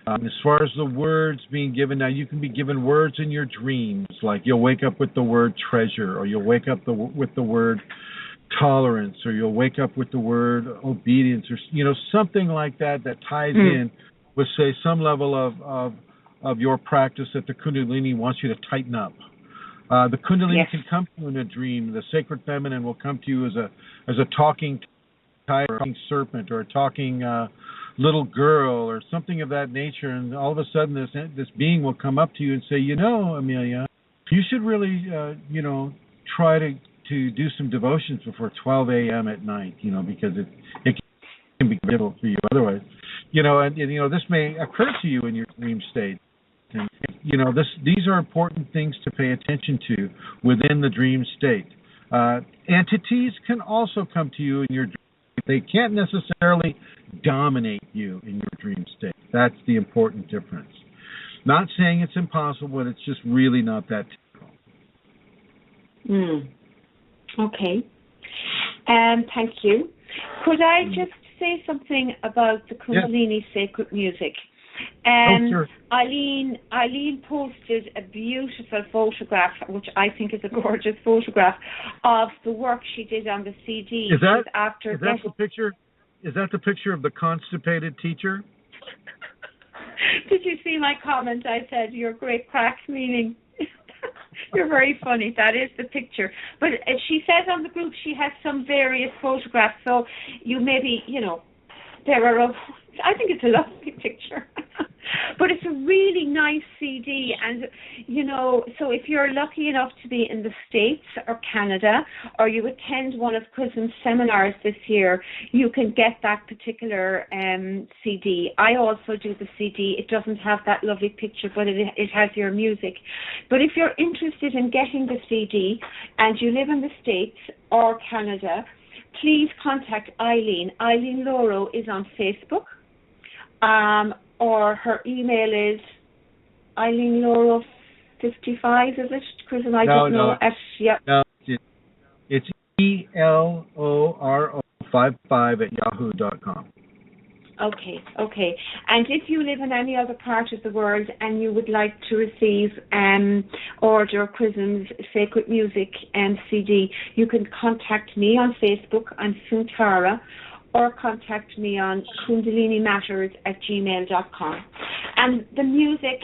As far as the words being given, now you can be given words in your dreams, like you'll wake up with the word treasure, or you'll wake up with the word tolerance, or you'll wake up with the word obedience, or something like that ties in with, say, some level of your practice that the Kundalini wants you to tighten up. The Kundalini can come to you in a dream. The sacred feminine will come to you as a talking tiger, or a talking serpent, or a talking little girl, or something of that nature, and all of a sudden this being will come up to you and say, Amelia, you should really try to do some devotions before 12 a.m. at night, because it can be difficult for you otherwise. And this may occur to you in your dream state. And, these are important things to pay attention to within the dream state. Entities can also come to you in your dream. They can't necessarily dominate you in your dream state. That's the important difference. Not saying it's impossible, but it's just really not that typical.
Okay. Thank you. Could I just say something about the Kunalini sacred music?
Sure.
Eileen posted a beautiful photograph, which I think is a gorgeous photograph, of the work she did on the CD.
Is that the picture? Is that the picture of the constipated teacher?
Did you see my comment? I said, "You're great crack," meaning you're very funny. That is the picture. But she says on the group she has some various photographs, so you maybe, there are. I think it's a lovely picture. But it's a really nice CD, and so if you're lucky enough to be in the States or Canada, or you attend one of Chrism's seminars this year, you can get that particular CD. I also do the CD. It doesn't have that lovely picture, but it has your music. But if you're interested in getting the CD and you live in the States or Canada, please contact Eileen. Eileen Loro is on Facebook. Or her email is EileenLoro55, is it? Chris and I don't know.
No, it's ELORO55 at yahoo.com.
Okay. And if you live in any other part of the world and you would like to receive order Chrism's Sacred Music CD, you can contact me on Facebook. I'm Suntara, or contact me on kundalinimatters@gmail.com. And the music,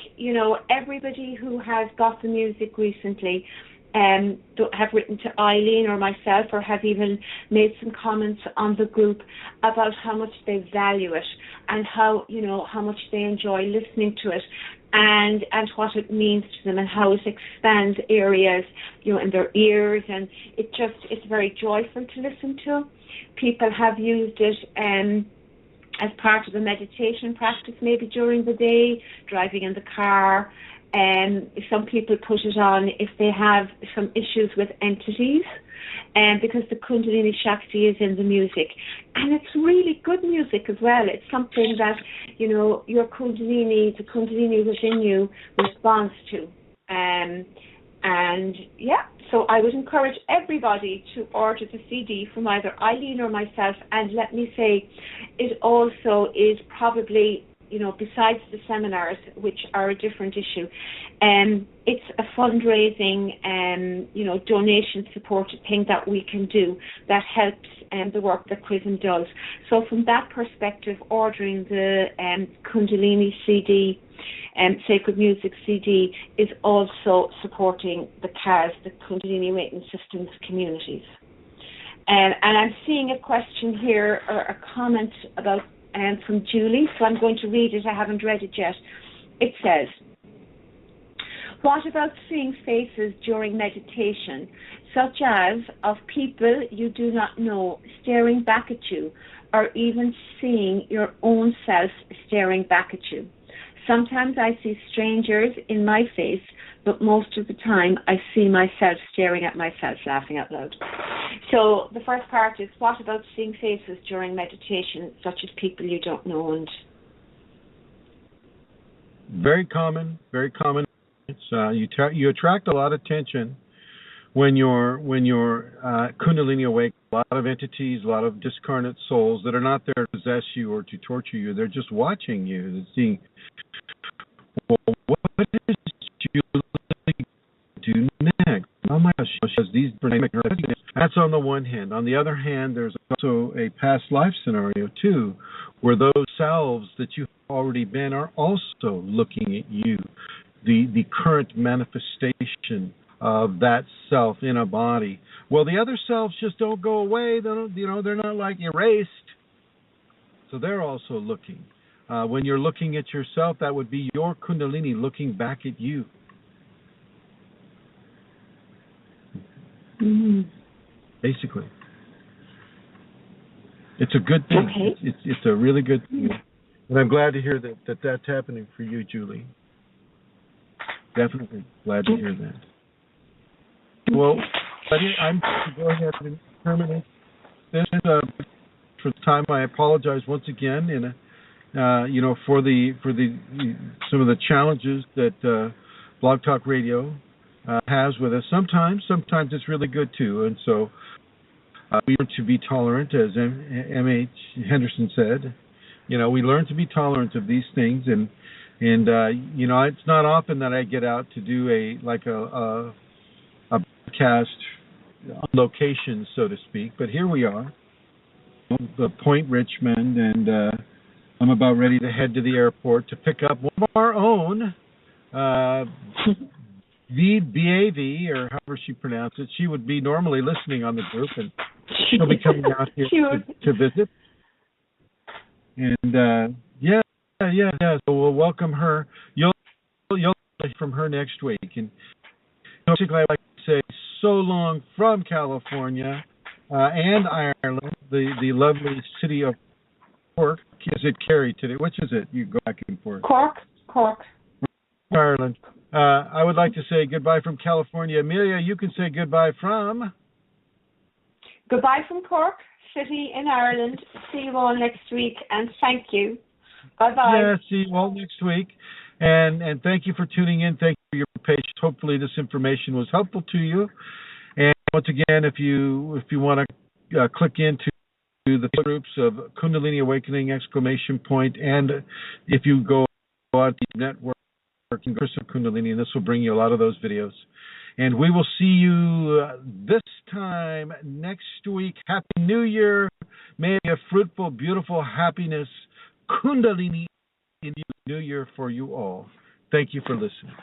everybody who has got the music recently have written to Eileen or myself, or have even made some comments on the group about how much they value it and how much they enjoy listening to it, and what it means to them, and how it expands areas in their ears, and it's very joyful to listen to. People have used it as part of a meditation practice, maybe during the day, driving in the car. Some people put it on if they have some issues with entities, because the Kundalini Shakti is in the music. And it's really good music as well. It's something that, your Kundalini, the Kundalini within you, responds to. So I would encourage everybody to order the CD from either Eileen or myself. And let me say, it also is probably, besides the seminars, which are a different issue, it's a fundraising, donation supported thing that we can do that helps the work that Chrism does. So from that perspective, ordering the Kundalini CD, Sacred Music CD, is also supporting the CAS, the Kundalini Awakening Systems communities. And I'm seeing a question here, or a comment about from Julie, so I'm going to read it. I haven't read it yet. It says, what about seeing faces during meditation, such as of people you do not know staring back at you, or even seeing your own self staring back at you? Sometimes I see strangers in my face, but most of the time I see myself staring at myself, laughing out loud. So the first part is, what about seeing faces during meditation, such as people you don't know? And
very common. It's you attract a lot of attention when you're Kundalini awake. A lot of entities, a lot of discarnate souls that are not there to possess you or to torture you. They're just watching you. They're seeing, well, what is Julie do next? Oh my gosh, she has these. That's on the one hand. On the other hand, there's also a past life scenario too, where those selves that you've already been are also looking at you. The current manifestation of that self in a body. Well, the other selves just don't go away. They're not like erased. So they're also looking. When you're looking at yourself, that would be your Kundalini looking back at you.
Mm-hmm.
Basically, it's a good thing.
Okay.
It's a really good thing, and I'm glad to hear that that's happening for you, Julie. Definitely glad to hear that. Well, I'm going to go ahead and terminate this for the time. I apologize once again, for the some of the challenges that BlogTalk Radio has with us. Sometimes it's really good too, and so we learn to be tolerant, as M.H. Henderson said. We learn to be tolerant of these things, and it's not often that I get out to do a broadcast on location, so to speak. But here we are, the Point Richmond, and I'm about ready to head to the airport to pick up one of our own. BAV, or however she pronounced it. She would be normally listening on the group, and she'll be coming out here to visit. And so we'll welcome her. You'll hear from her next week. And basically, I'd like to say so long from California and Ireland, the lovely city of Cork. Is it Kerry today? Which is it? You go back and forth.
Cork.
Ireland. I would like to say goodbye from California. Amelia, you can say goodbye from?
Goodbye from Cork City in Ireland. See you all next week, and thank you. Bye-bye.
Yeah, see you all next week. And thank you for tuning in. Thank you for your patience. Hopefully this information was helpful to you. And once again, if you want to click into
the groups of Kundalini Awakening ! And if you go on the network, Chrism Kundalini, and this will bring you a lot of those videos. And we will see you this time next week. Happy New Year. May it be a fruitful, beautiful, happiness, Kundalini in New Year for you all. Thank you for listening.